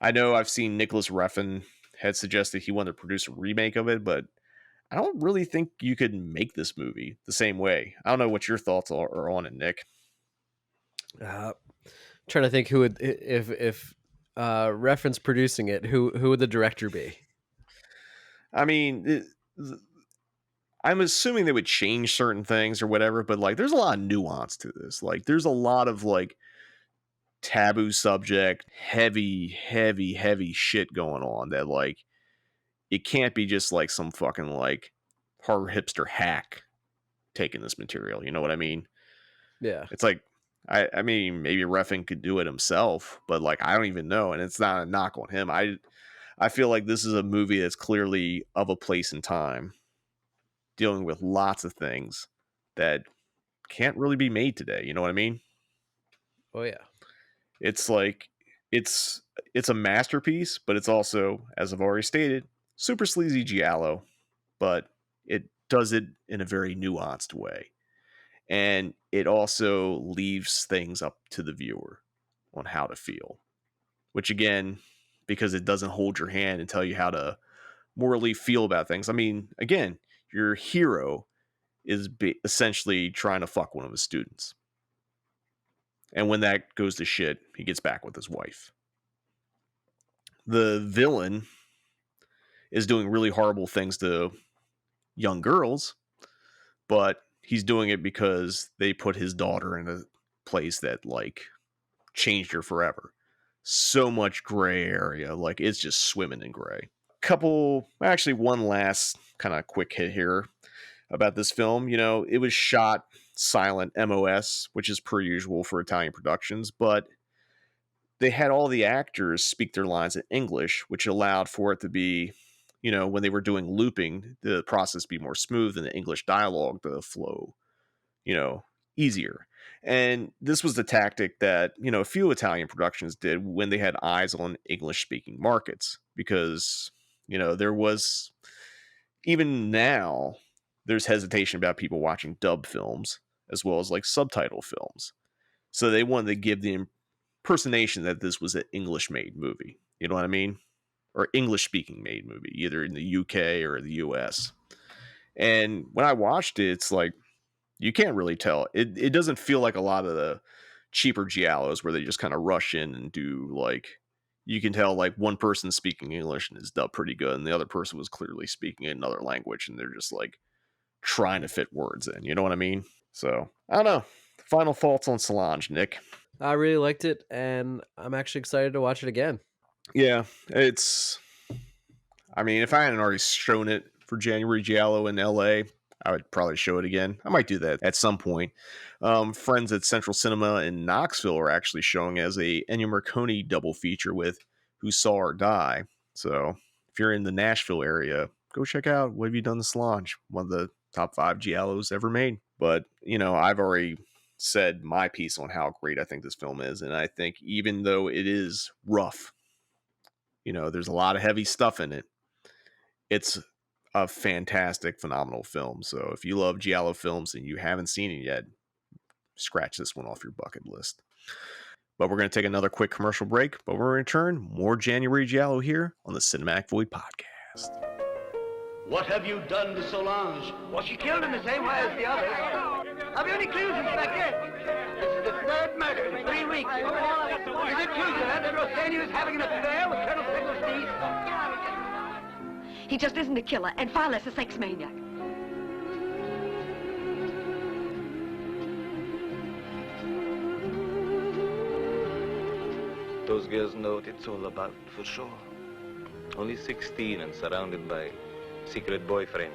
I know I've seen Nicholas Refn had suggested he wanted to produce a remake of it, but I don't really think you could make this movie the same way. I don't know what your thoughts are on it, Nick. Trying to think who would, if Refn's producing it, who would the director be? I mean, I'm assuming they would change certain things or whatever, but like, there's a lot of nuance to this. Like, there's a lot of like taboo subject, heavy shit going on that like, it can't be just like some fucking like horror hipster hack taking this material. You know what I mean? Yeah. It's like, I mean, maybe Refn could do it himself, but like, I don't even know. And it's not a knock on him. I feel like this is a movie that's clearly of a place and time, dealing with lots of things that can't really be made today. You know what I mean? Oh yeah. It's like, it's a masterpiece, but it's also, as I've already stated, super sleazy giallo, but it does it in a very nuanced way. And it also leaves things up to the viewer on how to feel, which again, because it doesn't hold your hand and tell you how to morally feel about things. I mean, again, your hero is essentially trying to fuck one of his students. And when that goes to shit, he gets back with his wife. The villain is doing really horrible things to young girls, but he's doing it because they put his daughter in a place that like changed her forever. So much gray area. Like, it's just swimming in gray. Actually one last kind of quick hit here about this film. You know, it was shot silent MOS, which is per usual for Italian productions, but they had all the actors speak their lines in English, which allowed for it to be, you know, when they were doing looping, the process be more smooth and the English dialogue to flow, you know, easier. And this was the tactic that, you know, a few Italian productions did when they had eyes on English speaking markets, because, you know, there was, even now, there's hesitation about people watching dub films as well as like subtitle films. So they wanted to give the impersonation that this was an English made movie. You know what I mean? Or English speaking made movie, either in the UK or the US. And when I watched it, it's like, you can't really tell. It doesn't feel like a lot of the cheaper giallos where they just kind of rush in and do like, you can tell like one person speaking English and is dubbed pretty good, and the other person was clearly speaking another language and they're just like trying to fit words in. You know what I mean? So I don't know. Final thoughts on Solange, Nick? I really liked it, and I'm actually excited to watch it again. Yeah, I mean, if I hadn't already shown it for January Giallo in LA, I would probably show it again. I might do that at some point. Friends at Central Cinema in Knoxville are actually showing as a Ennio Morricone double feature with Who Saw Her Die. So if you're in the Nashville area, go check out What Have You Done to Solange, one of the top 5 giallos ever made. But, you know, I've already said my piece on how great I think this film is. And I think even though it is rough, you know, there's a lot of heavy stuff in it, it's a fantastic, phenomenal film. So if you love giallo films and you haven't seen it yet, scratch this one off your bucket list. But we're going to take another quick commercial break. But when we return, more January Giallo here on the Cinematic Void Podcast. What have you done to Solange? Well, she killed him the same way as the others. Have you any clues, Inspector? This is the 3rd murder in 3 weeks. Is it true, sir, that Rossini was having an affair with Colonel Pickle's niece? He just isn't a killer, and far less a sex maniac. Those girls know what it's all about, for sure. Only 16 and surrounded by secret boyfriends,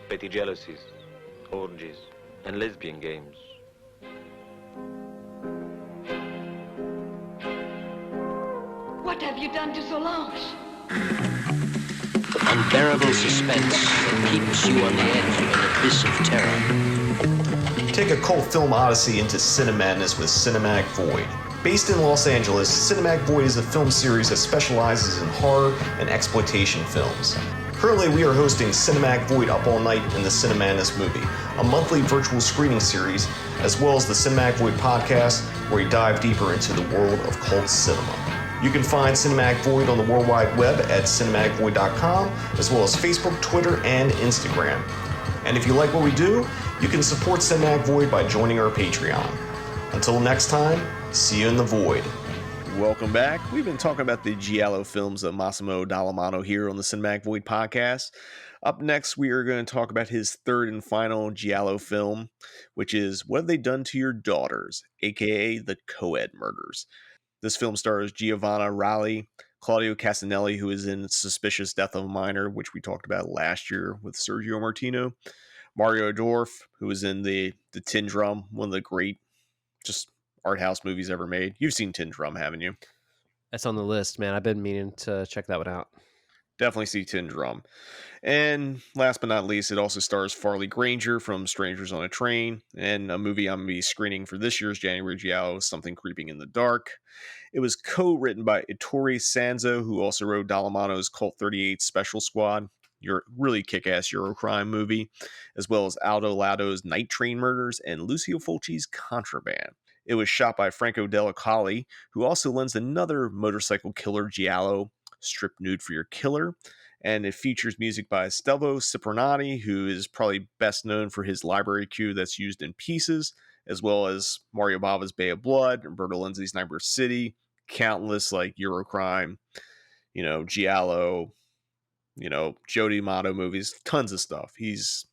petty jealousies, orgies, and lesbian games. What have you done to Solange? Unbearable suspense that keeps you on the edge of an abyss of terror. Take a cult film odyssey into cinemadness with Cinematic Void. Based in Los Angeles, Cinematic Void is a film series that specializes in horror and exploitation films. Currently, we are hosting Cinematic Void Up All Night in the Cinemadness Movie, a monthly virtual screening series, as well as the Cinematic Void podcast, where we dive deeper into the world of cult cinema. You can find Cinematic Void on the World Wide Web at cinematicvoid.com, as well as Facebook, Twitter, and Instagram. And if you like what we do, you can support Cinematic Void by joining our Patreon. Until next time, see you in the void. Welcome back. We've been talking about the Giallo films of Massimo Dallamano here on the Cinematic Void podcast. Up next, we are going to talk about his third and final Giallo film, which is What Have They Done to Your Daughters, aka The Coed Murders. This film stars Giovanna Ralli, Claudio Castanelli, who is in Suspicious Death of a Minor, which we talked about last year with Sergio Martino, Mario Dorf, who is in the Tin Drum, one of the great just art house movies ever made. You've seen Tin Drum, haven't you? That's on the list, man. I've been meaning to check that one out. Definitely see Tin Drum. And last but not least, it also stars Farley Granger from Strangers on a Train, and a movie I'm going to be screening for this year's January Giallo, Something Creeping in the Dark. It was co-written by Ettore Sanzo, who also wrote Dallamano's Cult 38 Special Squad, your really kick-ass Eurocrime movie, as well as Aldo Lado's Night Train Murders and Lucio Fulci's Contraband. It was shot by Franco Della Colli, who also lends another motorcycle killer Giallo, Strip Nude for Your Killer, and it features music by Stelvo Cipernati, who is probably best known for his library cue that's used in Pieces, as well as Mario Bava's Bay of Blood, Roberto Lenzi's Nightmare City, countless like Eurocrime, Giallo, Joe D'Amato movies, tons of stuff. He's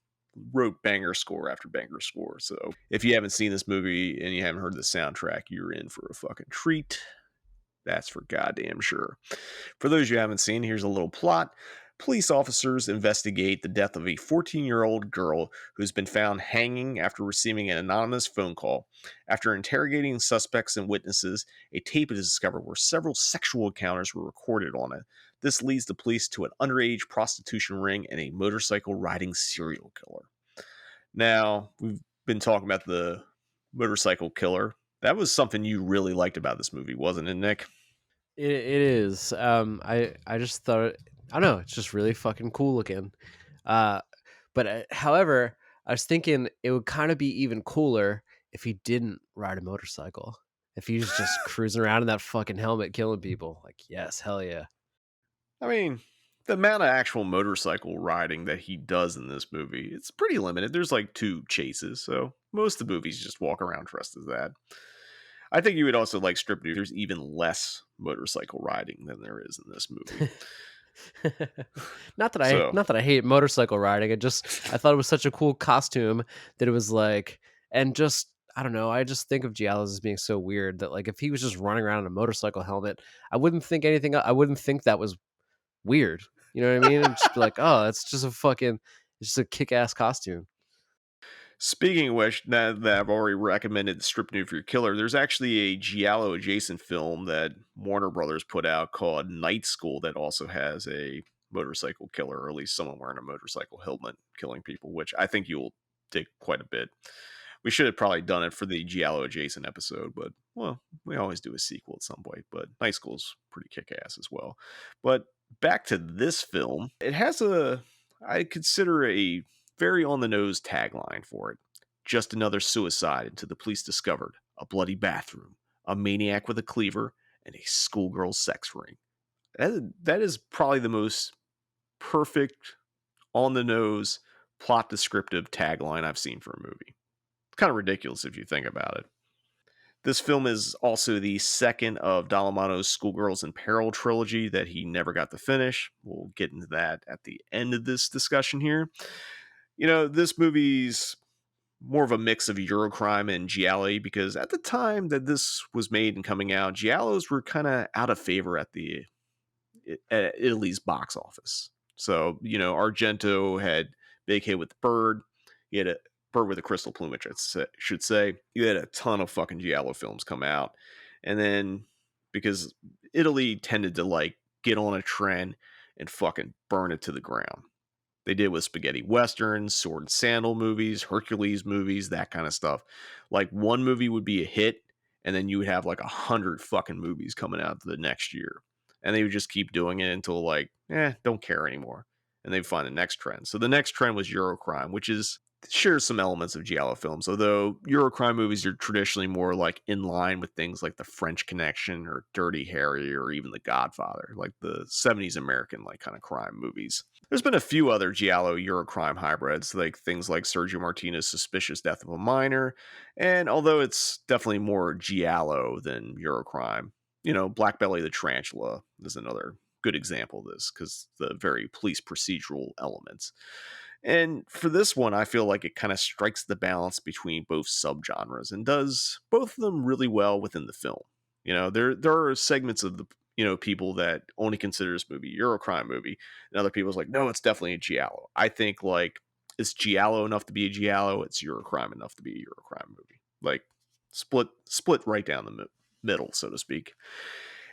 wrote banger score after banger score. So if you haven't seen this movie and you haven't heard the soundtrack, you're in for a fucking treat. That's for goddamn sure. For those you haven't seen, here's a little plot. Police officers investigate the death of a 14-year-old girl who's been found hanging after receiving an anonymous phone call. After interrogating suspects and witnesses, a tape is discovered where several sexual encounters were recorded on it. This leads the police to an underage prostitution ring and a motorcycle riding serial killer. Now, we've been talking about the motorcycle killer. That was something you really liked about this movie, wasn't it, Nick? It is. I just thought, I don't know, it's just really fucking cool looking. However, I was thinking it would kind of be even cooler if he didn't ride a motorcycle. If he was just cruising around in that fucking helmet killing people. Like, yes, hell yeah. I mean, the amount of actual motorcycle riding that he does in this movie, it's pretty limited. There's like 2 chases, so most of the movies just walk around dressed as that. I think you would also like Strip Nude. There's even less motorcycle riding than there is in this movie. Not that I hate motorcycle riding. I thought it was such a cool costume that it was like, and just, I don't know, I just think of Giallos as being so weird that like if he was just running around in a motorcycle helmet, I wouldn't think anything. I wouldn't think that was weird. You know what I mean? And just be like, oh, it's just a kick-ass costume. Speaking of which, now that I've already recommended Strip Nude for Your Killer, there's actually a Giallo adjacent film that Warner Brothers put out called Night School that also has a motorcycle killer, or at least someone wearing a motorcycle helmet killing people, which I think you'll dig quite a bit. We should have probably done it for the Giallo adjacent episode, but, well, we always do a sequel at some point, but Night School's pretty kick-ass as well. But back to this film, it has I consider a very on-the-nose tagline for it. Just another suicide until the police discovered a bloody bathroom, a maniac with a cleaver, and a schoolgirl sex ring. That is probably the most perfect, on-the-nose, plot descriptive tagline I've seen for a movie. It's kind of ridiculous if you think about it. This film is also the second of Dallamano's Schoolgirls in Peril trilogy that he never got to finish. We'll get into that at the end of this discussion here. This movie's more of a mix of Eurocrime and gialli, because at the time that this was made and coming out, giallos were kind of out of favor at Italy's box office. So, Argento had Big Hit with the Bird. He had a Bird with a Crystal Plumage, I should say. You had a ton of fucking giallo films come out. And then, because Italy tended to, like, get on a trend and fucking burn it to the ground. They did with spaghetti westerns, sword and sandal movies, Hercules movies, that kind of stuff. Like, one movie would be a hit, and then you would have like 100 fucking movies coming out the next year, and they would just keep doing it until like, don't care anymore, and they'd find the next trend. So the next trend was Eurocrime, which shares some elements of giallo films, although Eurocrime movies are traditionally more like in line with things like The French Connection or Dirty Harry or even The Godfather, like the 70s American like kind of crime movies. There's been a few other giallo Eurocrime hybrids, like things like Sergio Martina's Suspicious Death of a Minor, and although it's definitely more giallo than Eurocrime, Black Belly the Tarantula is another good example of this because the very police procedural elements. And for this one, I feel like it kind of strikes the balance between both subgenres and does both of them really well within the film. There are segments of the people that only consider this movie a Eurocrime movie, and other people's like, no, it's definitely a giallo. I think like it's giallo enough to be a giallo, it's Eurocrime enough to be a Eurocrime movie. Like split right down the middle, so to speak.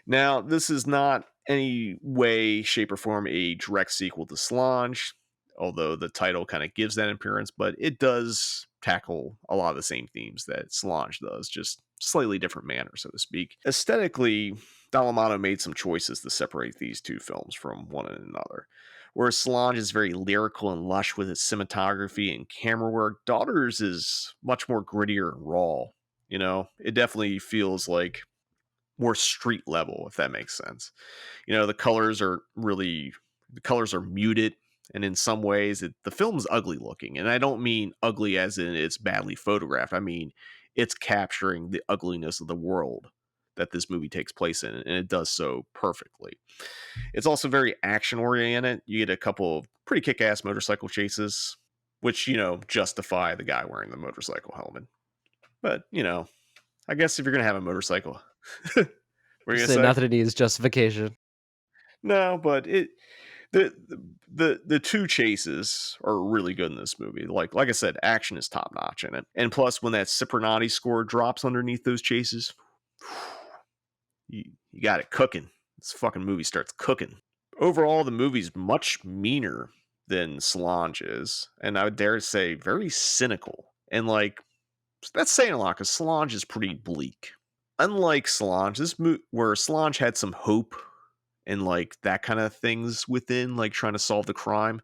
Now, this is not any way, shape, or form a direct sequel to Solange, although the title kind of gives that appearance, but it does tackle a lot of the same themes that Solange does, just slightly different manner, so to speak. Aesthetically, Dallamano made some choices to separate these two films from one another. Whereas Solange is very lyrical and lush with its cinematography and camera work, Daughters is much more grittier and raw. It definitely feels like more street level, if that makes sense. The colors are muted, and in some ways the film's ugly looking, and I don't mean ugly as in it's badly photographed. I mean it's capturing the ugliness of the world that this movie takes place in, and it does so perfectly. It's also very action oriented. You get a couple of pretty kick-ass motorcycle chases, which justify the guy wearing the motorcycle helmet. But I guess if you're gonna have a motorcycle, what are you gonna say? Not that it needs justification. No, but the two chases are really good in this movie. Like I said, action is top notch in it, and plus when that Cipernati score drops underneath those chases, you got it cooking. This fucking movie starts cooking. Overall, the movie's much meaner than Solange is, and I would dare say very cynical. And like that's saying a lot because Solange is pretty bleak. Unlike Solange, where Solange had some hope and like that kind of things within, like trying to solve the crime,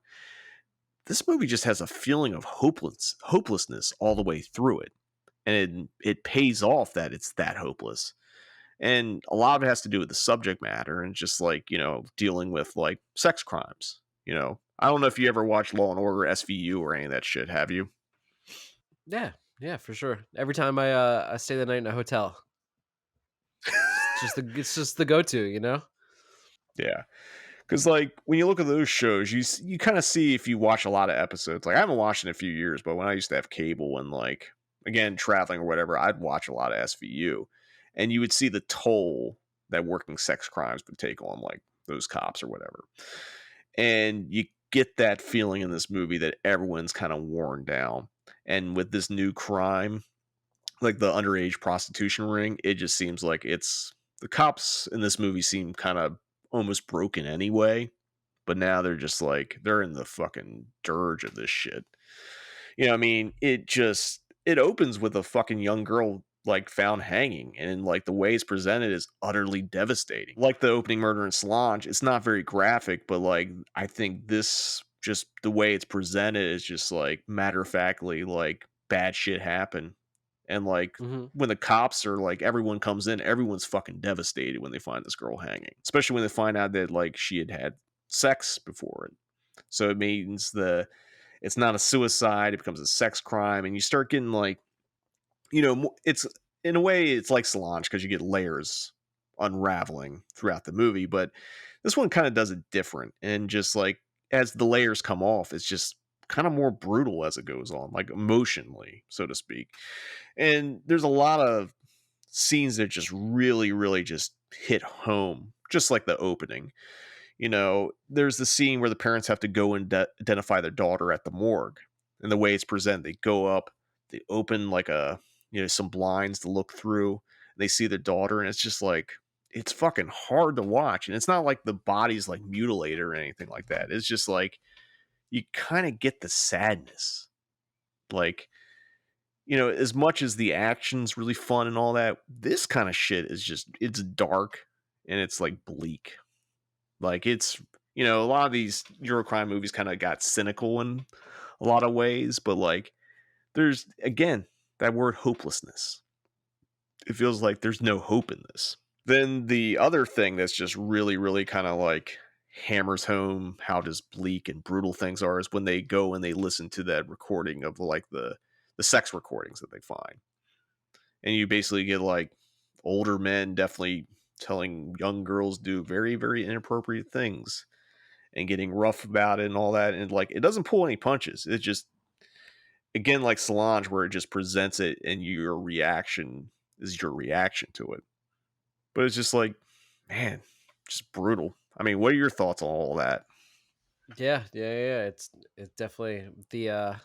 this movie just has a feeling of hopelessness all the way through it, and it pays off that it's that hopeless. And a lot of it has to do with the subject matter and just like dealing with like sex crimes. I don't know if you ever watched Law and Order SVU or any of that shit. Have you? Yeah, for sure. Every time I stay the night in a hotel, it's just the go-to, Yeah, because like when you look at those shows, you kind of see if you watch a lot of episodes. Like I haven't watched in a few years, but when I used to have cable and like again traveling or whatever, I'd watch a lot of SVU, and you would see the toll that working sex crimes would take on like those cops or whatever, and you get that feeling in this movie that everyone's kind of worn down. And with this new crime, like the underage prostitution ring, it just seems like the cops in this movie seem kind of almost broken anyway, but now they're just like they're in the fucking dirge of this shit. I mean, it opens with a fucking young girl like found hanging, and like the way it's presented is utterly devastating. Like the opening murder in Solange, it's not very graphic, but like I think this, just the way it's presented, is just like matter-of-factly like bad shit happen. And like when the cops are like, everyone comes in, everyone's fucking devastated when they find this girl hanging, especially when they find out that like she had sex before it. So it means it's not a suicide, it becomes a sex crime, and you start getting like, it's in a way it's like Solange because you get layers unraveling throughout the movie, but this one kind of does it different, and just like as the layers come off, it's just kind of more brutal as it goes on, like emotionally, so to speak. And there's a lot of scenes that just really, really just hit home, just like the opening. There's the scene where the parents have to go and identify their daughter at the morgue, and the way it's presented, they go up, they open like some blinds to look through, and they see their daughter, and it's just like, it's fucking hard to watch. And it's not like the body's like mutilated or anything like that. It's just like you kind of get the sadness. Like as much as the action's really fun and all that, this kind of shit is just, it's dark and it's like bleak. Like it's, a lot of these Eurocrime movies kind of got cynical in a lot of ways, but like there's, again, that word hopelessness. It feels like there's no hope in this. Then the other thing that's just really, really kind of like hammers home how just bleak and brutal things are is when they go and they listen to that recording of like the sex recordings that they find. And you basically get like older men definitely telling young girls do very, very inappropriate things and getting rough about it and all that. And like, it doesn't pull any punches. It just, again, like Solange, where it just presents it and your reaction is your reaction to it. But it's just like, man, just brutal. I mean, what are your thoughts on all that? Yeah. It's definitely the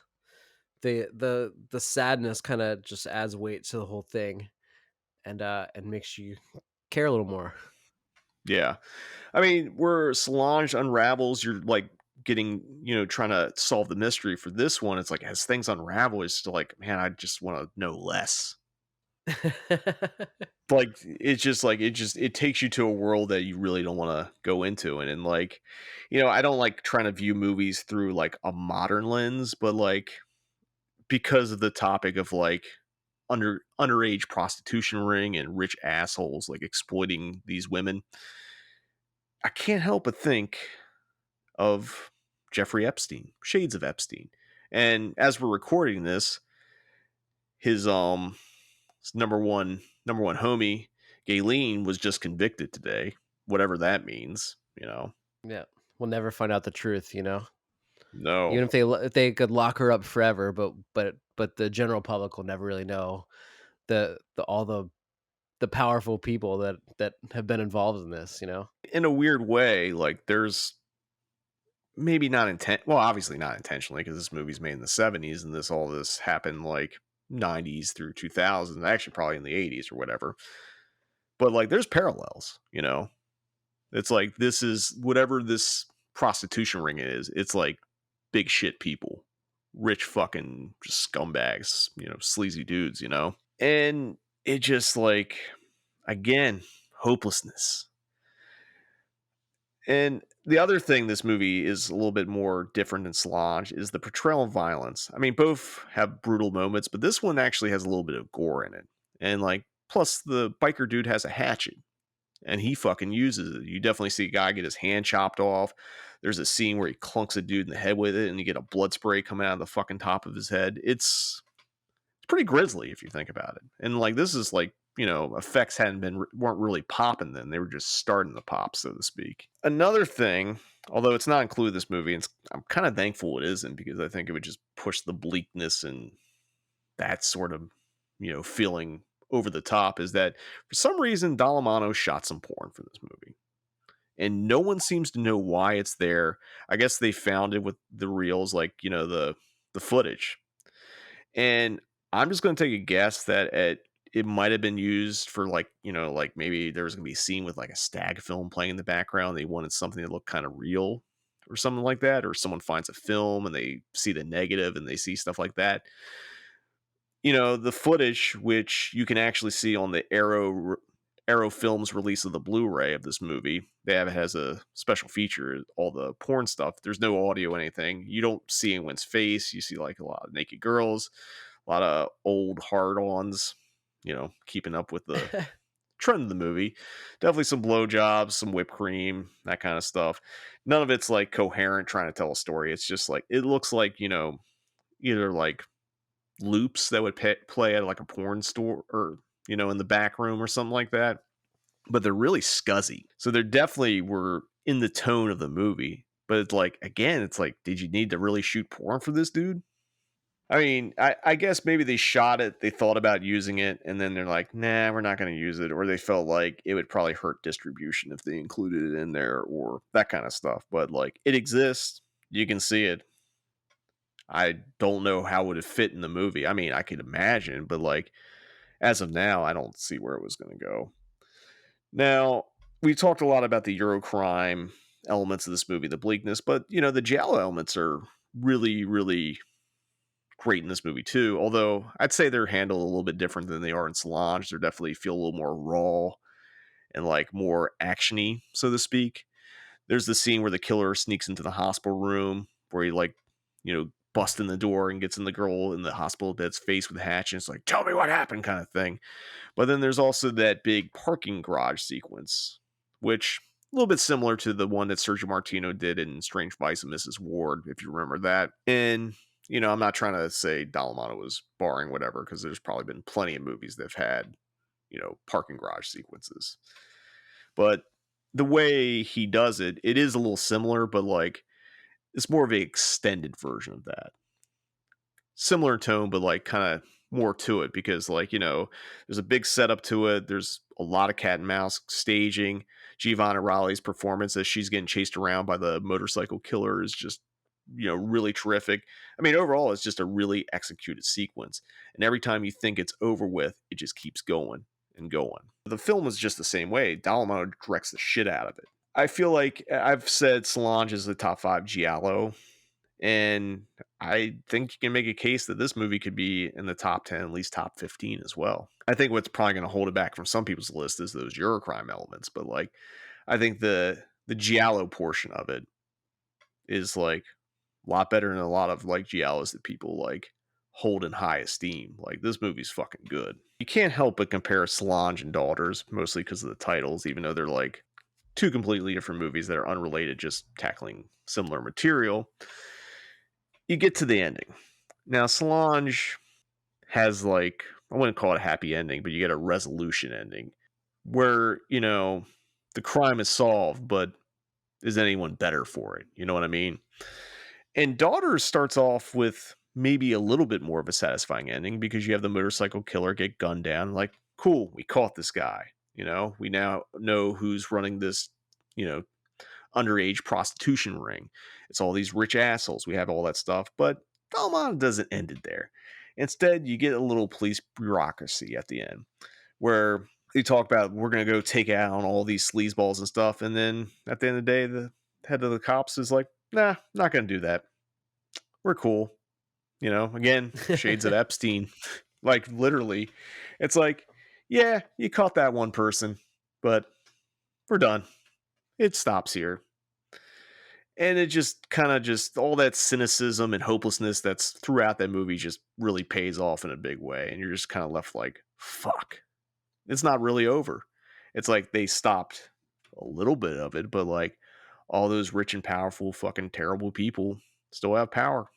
sadness kind of just adds weight to the whole thing, and makes you care a little more. Yeah, I mean, where Solange unravels, you're like getting, trying to solve the mystery. For this one, it's like as things unravel, it's still like, man, I just want to know less. Like it's just like it takes you to a world that you really don't want to go into, and like, I don't like trying to view movies through like a modern lens, but like because of the topic of like underage prostitution ring and rich assholes like exploiting these women, I can't help but think of Jeffrey Epstein, Shades of Epstein. And as we're recording this, his number one homie, Galen, was just convicted today, whatever that means, Yeah, we'll never find out the truth, No. Even if they could lock her up forever, but the general public will never really know all the powerful people that have been involved in this, In a weird way, like there's maybe not obviously not intentionally, because this movie's made in the 70s and all this happened like 90s through 2000s, actually probably in the 80s or whatever. But like there's parallels, It's like this is whatever this prostitution ring is, it's like big shit people, rich fucking just scumbags, sleazy dudes, And it just like, again, hopelessness. And the other thing this movie is a little bit more different than Solange is the portrayal of violence. I mean, both have brutal moments, but this one actually has a little bit of gore in it. And like, plus the biker dude has a hatchet and he fucking uses it. You definitely see a guy get his hand chopped off. There's a scene where he clunks a dude in the head with it and you get a blood spray coming out of the fucking top of his head. It's pretty grisly if you think about it. And like, this is like, effects weren't really popping then. They were just starting to pop, so to speak. Another thing, although it's not included in this movie, and I'm kind of thankful it isn't, because I think it would just push the bleakness and that sort of, feeling over the top, is that for some reason Dallamano shot some porn for this movie. And no one seems to know why it's there. I guess they found it with the reels, like, the footage. And I'm just going to take a guess that it might have been used for like, like maybe there was going to be a scene with like a stag film playing in the background. They wanted something that looked kind of real or something like that. Or someone finds a film and they see the negative and they see stuff like that. The footage, which you can actually see on the Arrow Films release of the Blu-ray of this movie, it has a special feature, all the porn stuff. There's no audio, anything. You don't see anyone's face. You see like a lot of naked girls, a lot of old hard-ons, keeping up with the trend of the movie. Definitely some blowjobs, some whipped cream, that kind of stuff. None of it's like coherent trying to tell a story. It's just like, it looks like, either like loops that would play at like a porn store or, in the back room or something like that. But they're really scuzzy. So they definitely were in the tone of the movie. But it's like, again, it's like, did you need to really shoot porn for this dude? I mean, I guess maybe they shot it, they thought about using it, and then they're like, nah, we're not going to use it. Or they felt like it would probably hurt distribution if they included it in there or that kind of stuff. But like, it exists. You can see it. I don't know how it would have fit in the movie. I mean, I could imagine, but like, as of now, I don't see where it was going to go. Now, we talked a lot about the Eurocrime elements of this movie, the bleakness, but, the giallo elements are really, really great in this movie too. Although I'd say they're handled a little bit different than they are in Solange. They definitely feel a little more raw and like more actiony, so to speak. There's the scene where the killer sneaks into the hospital room where he like, busts in the door and gets in the girl in the hospital bed's face with a hatch, and it's like, tell me what happened kind of thing. But then there's also that big parking garage sequence, which a little bit similar to the one that Sergio Martino did in Strange Vice and Mrs. Ward, if you remember that. And, I'm not trying to say Dallamano was barring whatever, because there's probably been plenty of movies that have had, parking garage sequences. But the way he does it, it is a little similar, but like it's more of an extended version of that. Similar tone, but like kind of more to it because like, there's a big setup to it. There's a lot of cat and mouse staging. Giovanna Raleigh's performance as she's getting chased around by the motorcycle killer is just, really terrific. I mean, overall, it's just a really executed sequence. And every time you think it's over with, it just keeps going and going. The film is just the same way. Dallamano directs the shit out of it. I feel like I've said Solange is the top 5 Giallo, and I think you can make a case that this movie could be in the top 10, at least top 15 as well. I think what's probably going to hold it back from some people's list is those Eurocrime elements, but like, I think the Giallo portion of it is like a lot better than a lot of like Giallos that people like hold in high esteem. Like, this movie's fucking good. You can't help but compare Solange and Daughters, mostly because of the titles, even though they're like two completely different movies that are unrelated, just tackling similar material. You get to the ending. Now, Solange has like, I wouldn't call it a happy ending, but you get a resolution ending where, the crime is solved, but is anyone better for it? You know what I mean? And Daughters starts off with maybe a little bit more of a satisfying ending because you have the motorcycle killer get gunned down. Like, cool, we caught this guy. We now know who's running this, underage prostitution ring. It's all these rich assholes. We have all that stuff, but Dallamano doesn't end it there. Instead, you get a little police bureaucracy at the end where they talk about, we're going to go take out on all these sleazeballs and stuff. And then at the end of the day, the head of the cops is like, nah, not going to do that. We're cool. Again, shades of Epstein. Like, literally, it's like, yeah, you caught that one person, but we're done. It stops here. And it just kind of just all that cynicism and hopelessness that's throughout that movie just really pays off in a big way. And you're just kind of left like, fuck, it's not really over. It's like they stopped a little bit of it, but like all those rich and powerful fucking terrible people still have power.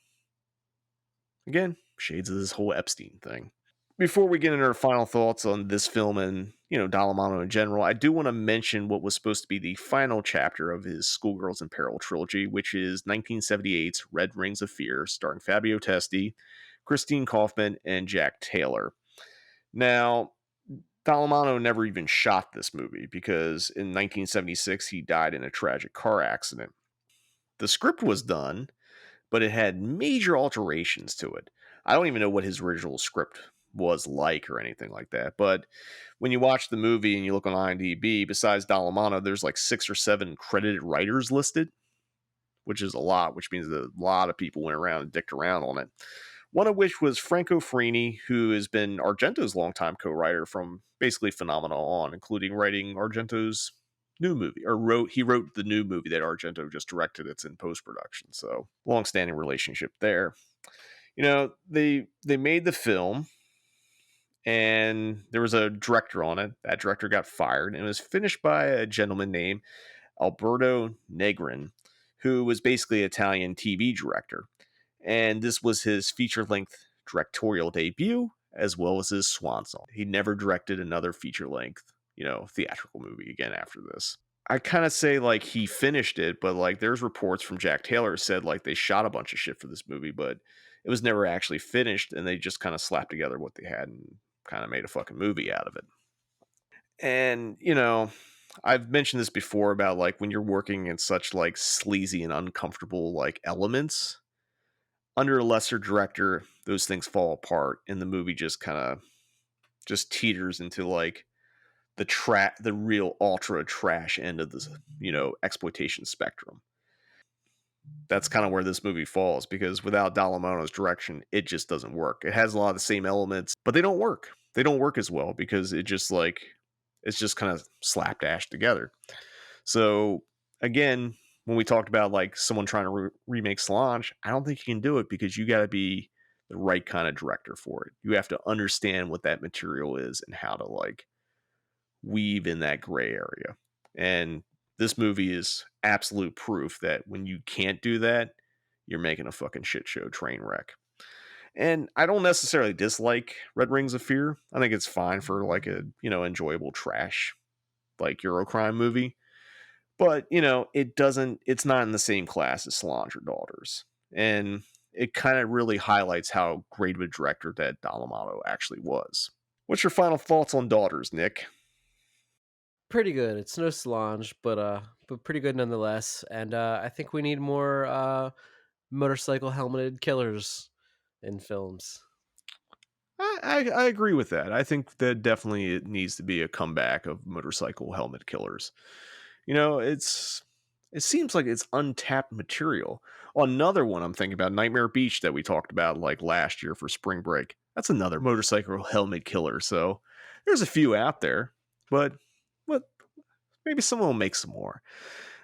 Again, shades of this whole Epstein thing. Before we get into our final thoughts on this film and, Dallamano in general, I do want to mention what was supposed to be the final chapter of his Schoolgirls in Peril trilogy, which is 1978's Red Rings of Fear, starring Fabio Testi, Christine Kaufman, and Jack Taylor. Now, Dallamano never even shot this movie because in 1976 he died in a tragic car accident. The script was done, but it had major alterations to it. I don't even know what his original script was like or anything like that. But when you watch the movie and you look on IMDb, besides Dallamano, there's like 6 or 7 credited writers listed, which is a lot, which means that a lot of people went around and dicked around on it. One of which was Franco Frini, who has been Argento's longtime co-writer from basically Phenomena on, including writing Argento's new movie, or he wrote the new movie that Argento just directed. It's in post-production, so long-standing relationship there. They made the film, and there was a director on it. That director got fired, and it was finished by a gentleman named Alberto Negrin, who was basically an Italian TV director. And this was his feature-length directorial debut, as well as his swan song. He never directed another feature-length, theatrical movie again after this. I kind of say, like, he finished it, but, like, there's reports from Jack Taylor said, like, they shot a bunch of shit for this movie, but it was never actually finished, and they just kind of slapped together what they had and kind of made a fucking movie out of it. And, I've mentioned this before about, like, when you're working in such, like, sleazy and uncomfortable, like, elements, under a lesser director, those things fall apart, and the movie just kind of just teeters into, like, the real ultra trash end of the, exploitation spectrum. that's kind of where this movie falls, because without Dallamano's direction, it just doesn't work. It has a lot of the same elements, but they don't work. They don't work as well because it's just kind of slapdash together. So again, when we talked about like someone trying to remake Solange, I don't think you can do it because you got to be the right kind of director for it. You have to understand what that material is and how to like weave in that gray area. And this movie is absolute proof that when you can't do that, you're making a fucking shit show train wreck. And I don't necessarily dislike Red Rings of Fear. I think it's fine for like a, enjoyable trash like Eurocrime movie. But, it's not in the same class as Solange or Daughters. And it kind of really highlights how great of a director that Dallamano actually was. What's your final thoughts on Daughters, Nick? Pretty good. It's no Solange, but pretty good nonetheless. And I think we need more motorcycle helmeted killers in films. I agree with that. I think that definitely it needs to be a comeback of motorcycle helmet killers. It seems like it's untapped material. Another one I'm thinking about, Nightmare Beach, that we talked about like last year for Spring Break. That's another motorcycle helmet killer. So there's a few out there, but maybe someone will make some more.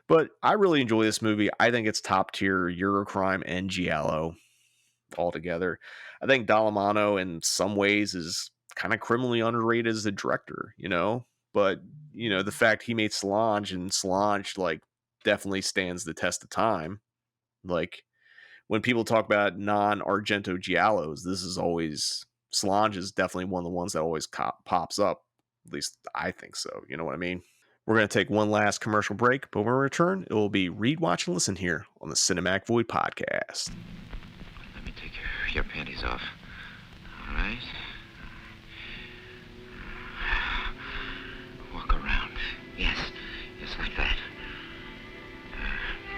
But I really enjoy this movie. I think it's top tier Eurocrime and Giallo altogether. I think Dallamano in some ways is kind of criminally underrated as a director, but the fact he made Solange, and Solange like definitely stands the test of time. Like when people talk about non-Argento Giallos, this is always, Solange is definitely one of the ones that always pops up. At least I think so. You know what I mean? We're going to take one last commercial break, but when we return, it will be Read, Watch, and Listen here on the Cinematic Void podcast. Let me take your panties off. All right. Walk around. Yes, like that.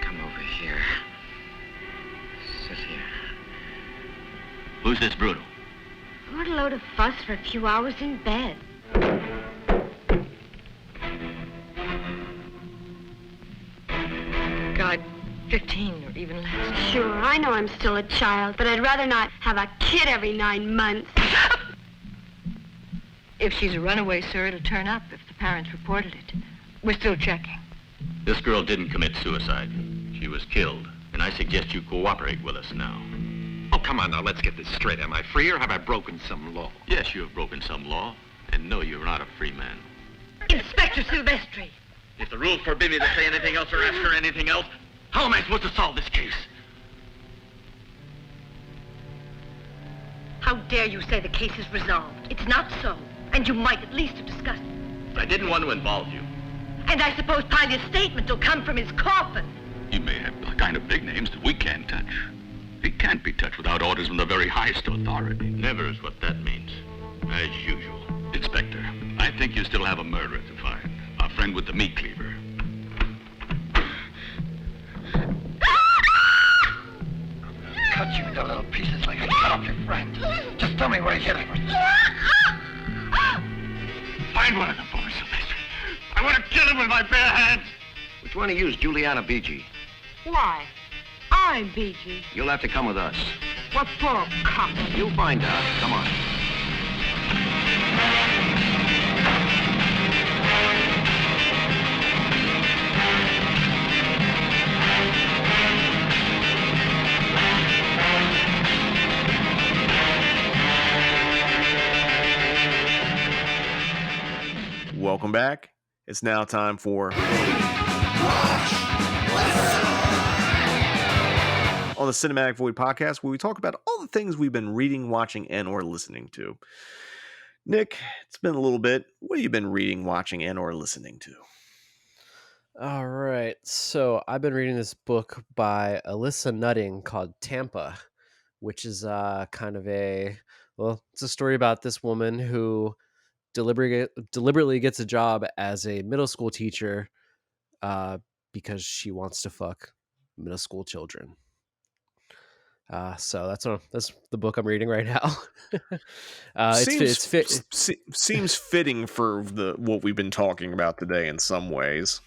Come over here. Sit here. Who's this brutal? What a load of fuss for a few hours in bed. God, 15 or even less. Sure, I know I'm still a child, but I'd rather not have a kid every 9 months. If she's a runaway, sir, it'll turn up if the parents reported it. We're still checking. This girl didn't commit suicide. She was killed, and I suggest you cooperate with us now. Oh, come on now, let's get this straight. Am I free or have I broken some law? Yes, you have broken some law, and no, you're not a free man. Inspector Silvestri! If the rules forbid me to say anything else or ask her anything else, how am I supposed to solve this case? How dare you say the case is resolved? It's not so, and you might at least have discussed it. I didn't want to involve you. And I suppose Palya's statement will come from his coffin. He may have the kind of big names that we can't touch. He can't be touched without orders from the very highest authority. Never is what that means. As usual. Inspector, I think you still have a murderer to find. Our friend with the meat cleaver. Cut you into little pieces like I cut up your friend. Just tell me where he hit him. Find one of them for me, Sylvester. I want to kill him with my bare hands. Which one of you is Juliana Beachy? Why? I'm BG. You'll have to come with us. What for, cop? You'll find out. Come on. Welcome back. It's now time for on the Cinematic Void podcast, where we talk about all the things we've been reading, watching, and or listening to. Nick, it's been a little bit. What have you been reading, watching, and or listening to? All right. So I've been reading this book by Alyssa Nutting called Tampa, which is kind of it's a story about this woman who deliberately gets a job as a middle school teacher because she wants to fuck middle school children. So that's the book I'm reading right now. Seems fitting for what we've been talking about today in some ways.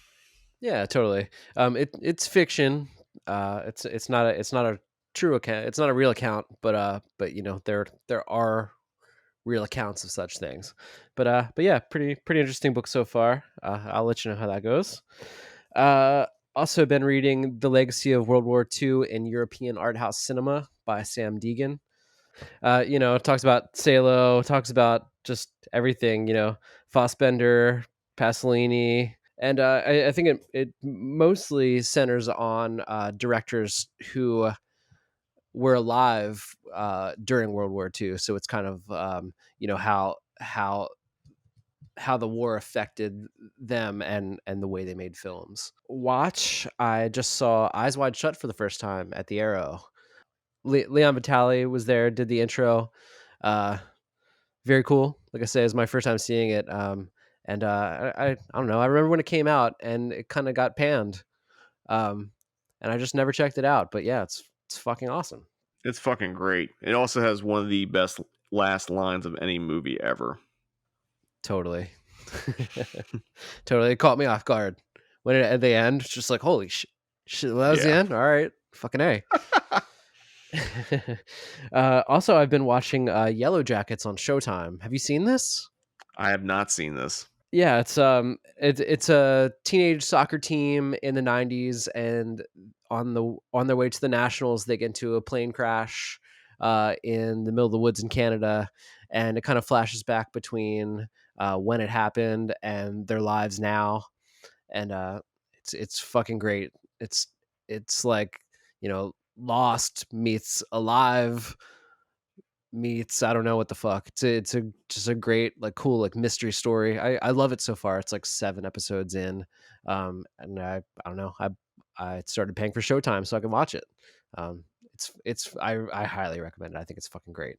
Yeah, totally. It's fiction. It's not a true account. It's not a real account, but you know, there are real accounts of such things. But yeah, pretty interesting book so far. I'll let you know how that goes. Also been reading The Legacy of World War II in European Art House Cinema by Sam Deegan. You know, it talks about Salo, talks about just everything, you know, Fassbender, Pasolini. And I think it mostly centers on directors who were alive during World War II. So it's kind of, you know, how the war affected them and the way they made films. I just saw Eyes Wide Shut for the first time at the Arrow. Leon Vitali was there, did the intro. Very cool. Like I say, it's my first time seeing it. And I don't know. I remember when it came out and it kind of got panned. And I just never checked it out. But yeah, it's fucking awesome. It's fucking great. It also has one of the best last lines of any movie ever. Totally. Totally. It caught me off guard. When at the end, it's just like, holy shit. That was the end? All right. Fucking A. Also, I've been watching Yellow Jackets on Showtime. Have you seen this? I have not seen this. Yeah, it's a teenage soccer team in the 90s, and on their way to the Nationals, they get into a plane crash in the middle of the woods in Canada, and it kind of flashes back between when it happened and their lives now, and it's fucking great. It's like, you know, Lost meets Alive meets I don't know what the fuck. It's just a great, like, cool, like, mystery story. I love it so far. It's like 7 episodes in, and I don't know. I started paying for Showtime so I can watch it. I highly recommend it. I think it's fucking great.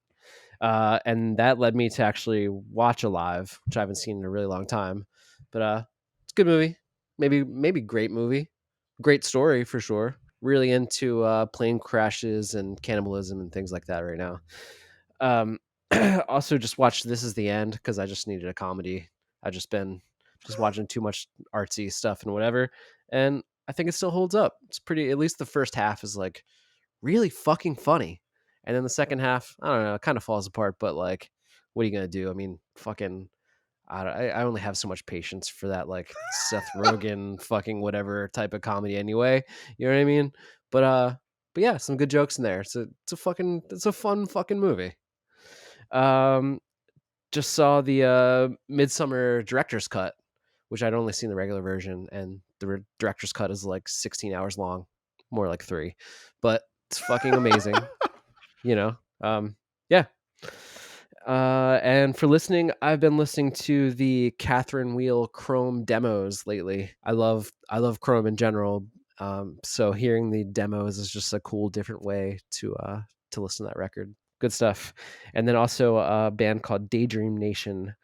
And that led me to actually watch Alive, which I haven't seen in a really long time. But it's a good movie. Maybe great movie. Great story for sure. Really into plane crashes and cannibalism and things like that right now. Also just watched This Is the End because I just needed a comedy. I've just been watching too much artsy stuff and whatever, and I think it still holds up. It's pretty. At least the first half is like really fucking funny, and then the second half, I don't know, it kind of falls apart. But like, what are you gonna do? I mean, fucking. I only have so much patience for that, like, Seth Rogen fucking whatever type of comedy anyway. You know what I mean? But yeah, some good jokes in there. It's a fun fucking movie. Just saw the Midsummer director's cut, which I'd only seen the regular version, and the director's cut is like 16 hours long, more like 3, but it's fucking amazing. You know, yeah. And for listening, I've been listening to the Catherine Wheel Chrome demos lately. I love Chrome in general. So hearing the demos is just a cool, different way to listen to that record. Good stuff. And then also a band called Daydream Nation,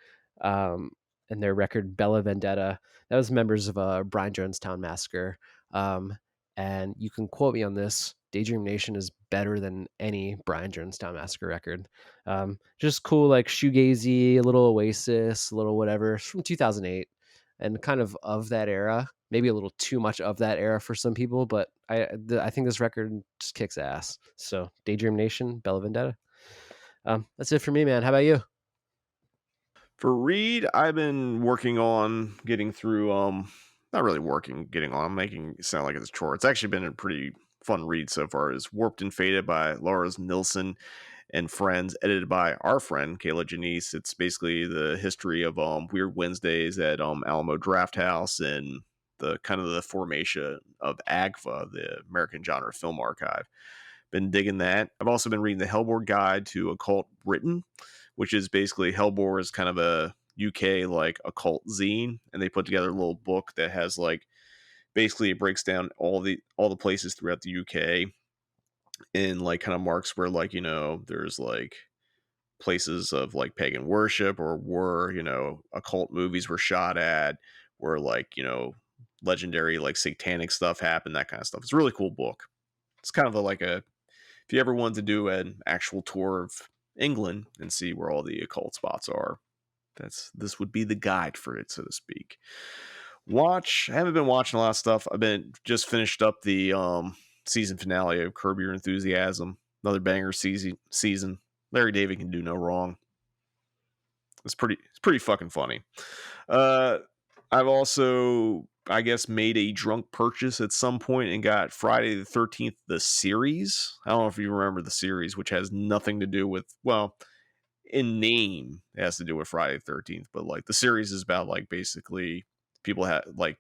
and their record Bella Vendetta. That was members of Brian Jonestown Massacre. And you can quote me on this. Daydream Nation is better than any Brian Jonestown Massacre record. Just cool, like shoegazy, a little Oasis, a little whatever. It's from 2008, and kind of that era. Maybe a little too much of that era for some people, but I think this record just kicks ass. So Daydream Nation, Bella Vendetta. That's it for me, man. How about you? For Reed, I've been working on getting through, not really working, getting on, I'm making it sound like it's a chore. It's actually been a pretty fun read so far. Is Warped and Faded by Laura Nilsson and Friends, edited by our friend Kayla Janice. It's basically the history of Weird Wednesdays at Alamo Drafthouse and the kind of the formation of AGFA, the American Genre Film Archive. Been digging that. I've also been reading the Hellboard Guide to Occult Britain, which is basically Hellboard is kind of a UK like occult zine, and they put together a little book that has like basically it breaks down all the places throughout the UK and like kind of marks where, like, you know, there's like places of like pagan worship or where, you know, occult movies were shot at, where, like, you know, legendary like satanic stuff happened, that kind of stuff. It's a really cool book. It's kind of like a, if you ever wanted to do an actual tour of England and see where all the occult spots are, this would be the guide for it, so to speak. I haven't been watching a lot of stuff. I've been just finished up the season finale of Curb Your Enthusiasm. Another banger season. Larry David can do no wrong. It's pretty fucking funny. I've also, I guess, made a drunk purchase at some point and got Friday the 13th, the series. I don't know if you remember the series, which has nothing to do with, well, in name, it has to do with Friday the 13th, but like the series is about like basically people like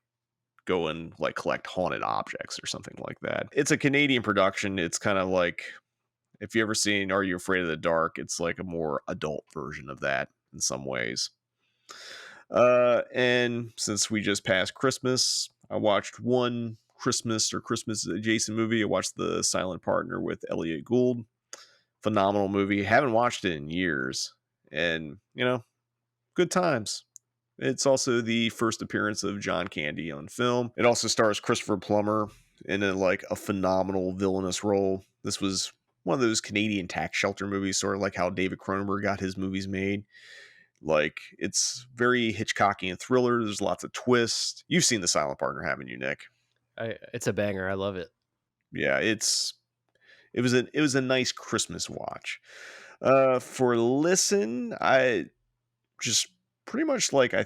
go and like collect haunted objects or something like that. It's a Canadian production. It's kind of like, if you ever seen Are You Afraid of the Dark, it's like a more adult version of that in some ways. And since we just passed Christmas, I watched one Christmas or Christmas adjacent movie. I watched The Silent Partner with Elliot Gould. Phenomenal movie. Haven't watched it in years. And, you know, good times. It's also the first appearance of John Candy on film. It also stars Christopher Plummer in a phenomenal villainous role. This was one of those Canadian tax shelter movies, sort of like how David Cronenberg got his movies made. Like, it's very Hitchcockian and thriller. There's lots of twists. You've seen The Silent Partner, haven't you, Nick? It's a banger. I love it. Yeah, it was a nice Christmas watch. For listen, I just pretty much like, I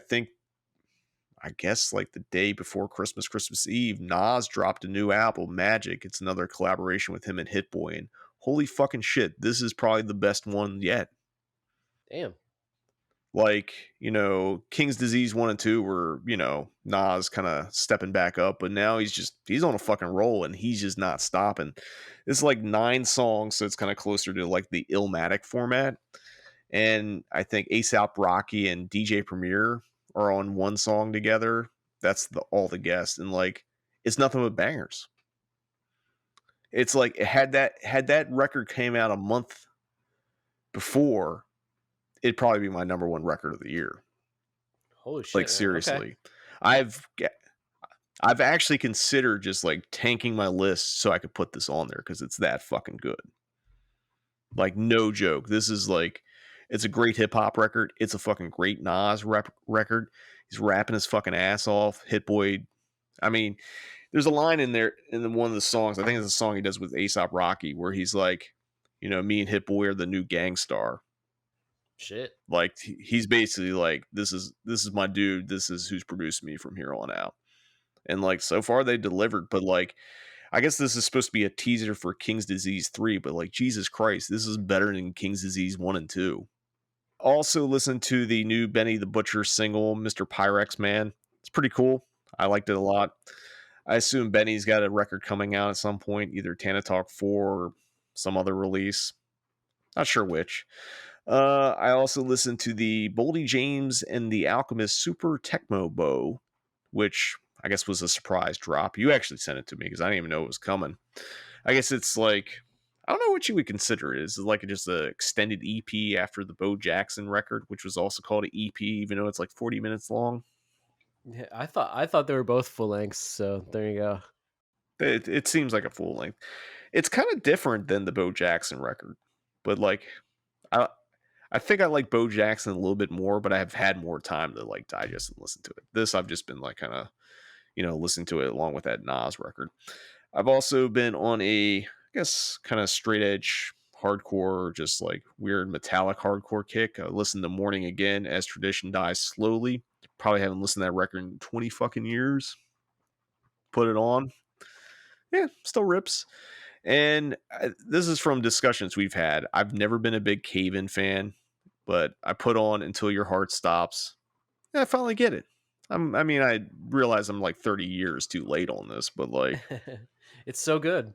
guess like the day before Christmas Eve, Nas dropped a new album, Magic. It's another collaboration with him and Hit Boy, and holy fucking shit, this is probably the best one yet. Damn. Like, you know, King's Disease 1 and 2 were, you know, Nas kind of stepping back up, but now he's on a fucking roll and he's just not stopping. It's like 9 songs, so it's kind of closer to like the Illmatic format. And I think A$AP Rocky and DJ Premier are on one song together. That's all the guests, and like it's nothing but bangers. It's like had that record came out a month before, it'd probably be my number one record of the year. Holy shit! Like, seriously, okay. I've actually considered just like tanking my list so I could put this on there because it's that fucking good. Like, no joke. This is like, it's a great hip hop record. It's a fucking great Nas record. He's rapping his fucking ass off. Hit Boy. I mean, there's a line in there in one of the songs. I think it's a song he does with A$AP Rocky where he's like, you know, me and Hit Boy are the new gangstar. Shit. Like, he's basically like, this is my dude. This is who's producing me from here on out. And like, so far they delivered, but like, I guess this is supposed to be a teaser for King's Disease 3, but like, Jesus Christ, this is better than King's Disease 1 and 2. Also listen to the new Benny the Butcher single, Mr. Pyrex Man. It's pretty cool. I liked it a lot. I assume Benny's got a record coming out at some point, either Tana Talk 4 or some other release. Not sure which. I also listened to the Boldy James and the Alchemist Super Tecmo Bow, which I guess was a surprise drop. You actually sent it to me because I didn't even know it was coming. I guess it's like, I don't know what you would consider it. Is it like just an extended EP after the Bo Jackson record, which was also called an EP, even though it's like 40 minutes long? Yeah, I thought they were both full lengths, so there you go. It seems like a full length. It's kind of different than the Bo Jackson record, but like, I think I like Bo Jackson a little bit more, but I have had more time to like digest and listen to it. This I've just been like kind of, you know, listening to it along with that Nas record. I've also been on a, I guess, kind of straight edge hardcore, just like weird metallic hardcore kick. I listened to Morning Again, As Tradition Dies Slowly. Probably haven't listened to that record in 20 fucking years. Put it on. Yeah, still rips. And this is from discussions we've had. I've never been a big Cave-In fan, but I put on Until Your Heart Stops. And I finally get it. I mean, I realize I'm like 30 years too late on this, but like, it's so good.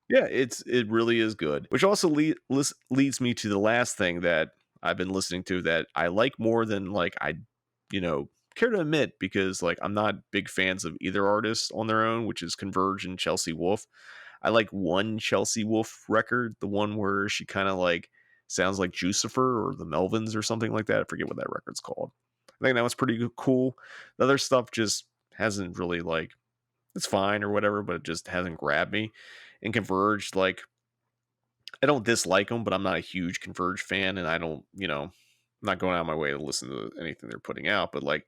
Yeah, it really is good. Which also leads me to the last thing that I've been listening to that I like more than like I, you know, care to admit, because like I'm not big fans of either artist on their own, which is Converge and Chelsea Wolfe. I like one Chelsea Wolfe record, the one where she kind of like sounds like Jucifer or the Melvins or something like that. I forget what that record's called. I think that was pretty cool. The other stuff just hasn't really like, it's fine or whatever, but it just hasn't grabbed me. And Converge, like, I don't dislike them, but I'm not a huge Converge fan, and I don't, you know, I'm not going out of my way to listen to anything they're putting out, but like,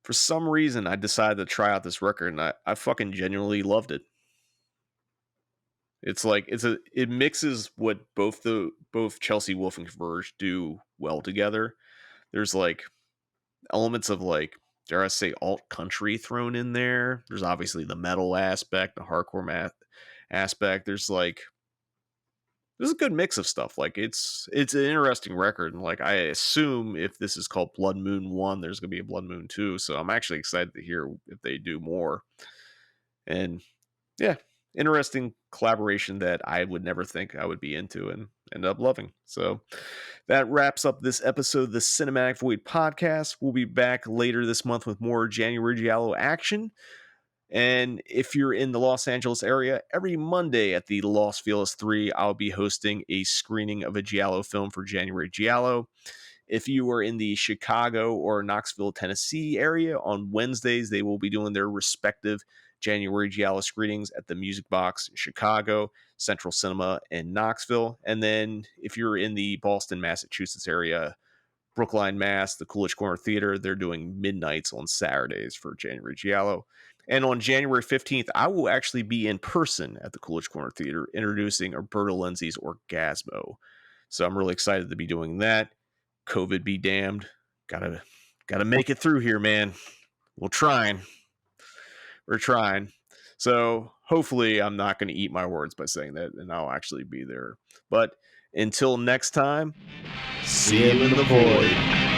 for some reason, I decided to try out this record, and I fucking genuinely loved it. It's like it mixes what both Chelsea Wolfe and Converge do well together. There's like elements of like, dare I say, alt country thrown in there. There's obviously the metal aspect, the hardcore aspect. There's a good mix of stuff. Like it's an interesting record, and like I assume if this is called Blood Moon 1, there's gonna be a Blood Moon 2. So I'm actually excited to hear if they do more. And yeah, interesting collaboration that I would never think I would be into and end up loving. So that wraps up this episode of the Cinematic Void podcast. We'll be back later this month with more January Giallo action. And if you're in the Los Angeles area, every Monday at the Los Feliz 3, I'll be hosting a screening of a Giallo film for January Giallo. If you are in the Chicago or Knoxville, Tennessee area, on Wednesdays, they will be doing their respective January Giallo screenings at the Music Box in Chicago, Central Cinema in Knoxville. And then if you're in the Boston, Massachusetts area, Brookline, Mass, the Coolidge Corner Theater, they're doing midnights on Saturdays for January Giallo. And on January 15th, I will actually be in person at the Coolidge Corner Theater introducing Roberto Lenzi's Orgasmo. So I'm really excited to be doing that. COVID be damned. Gotta make it through here, man. We're trying. So hopefully I'm not going to eat my words by saying that, and I'll actually be there. But until next time, see you in the void.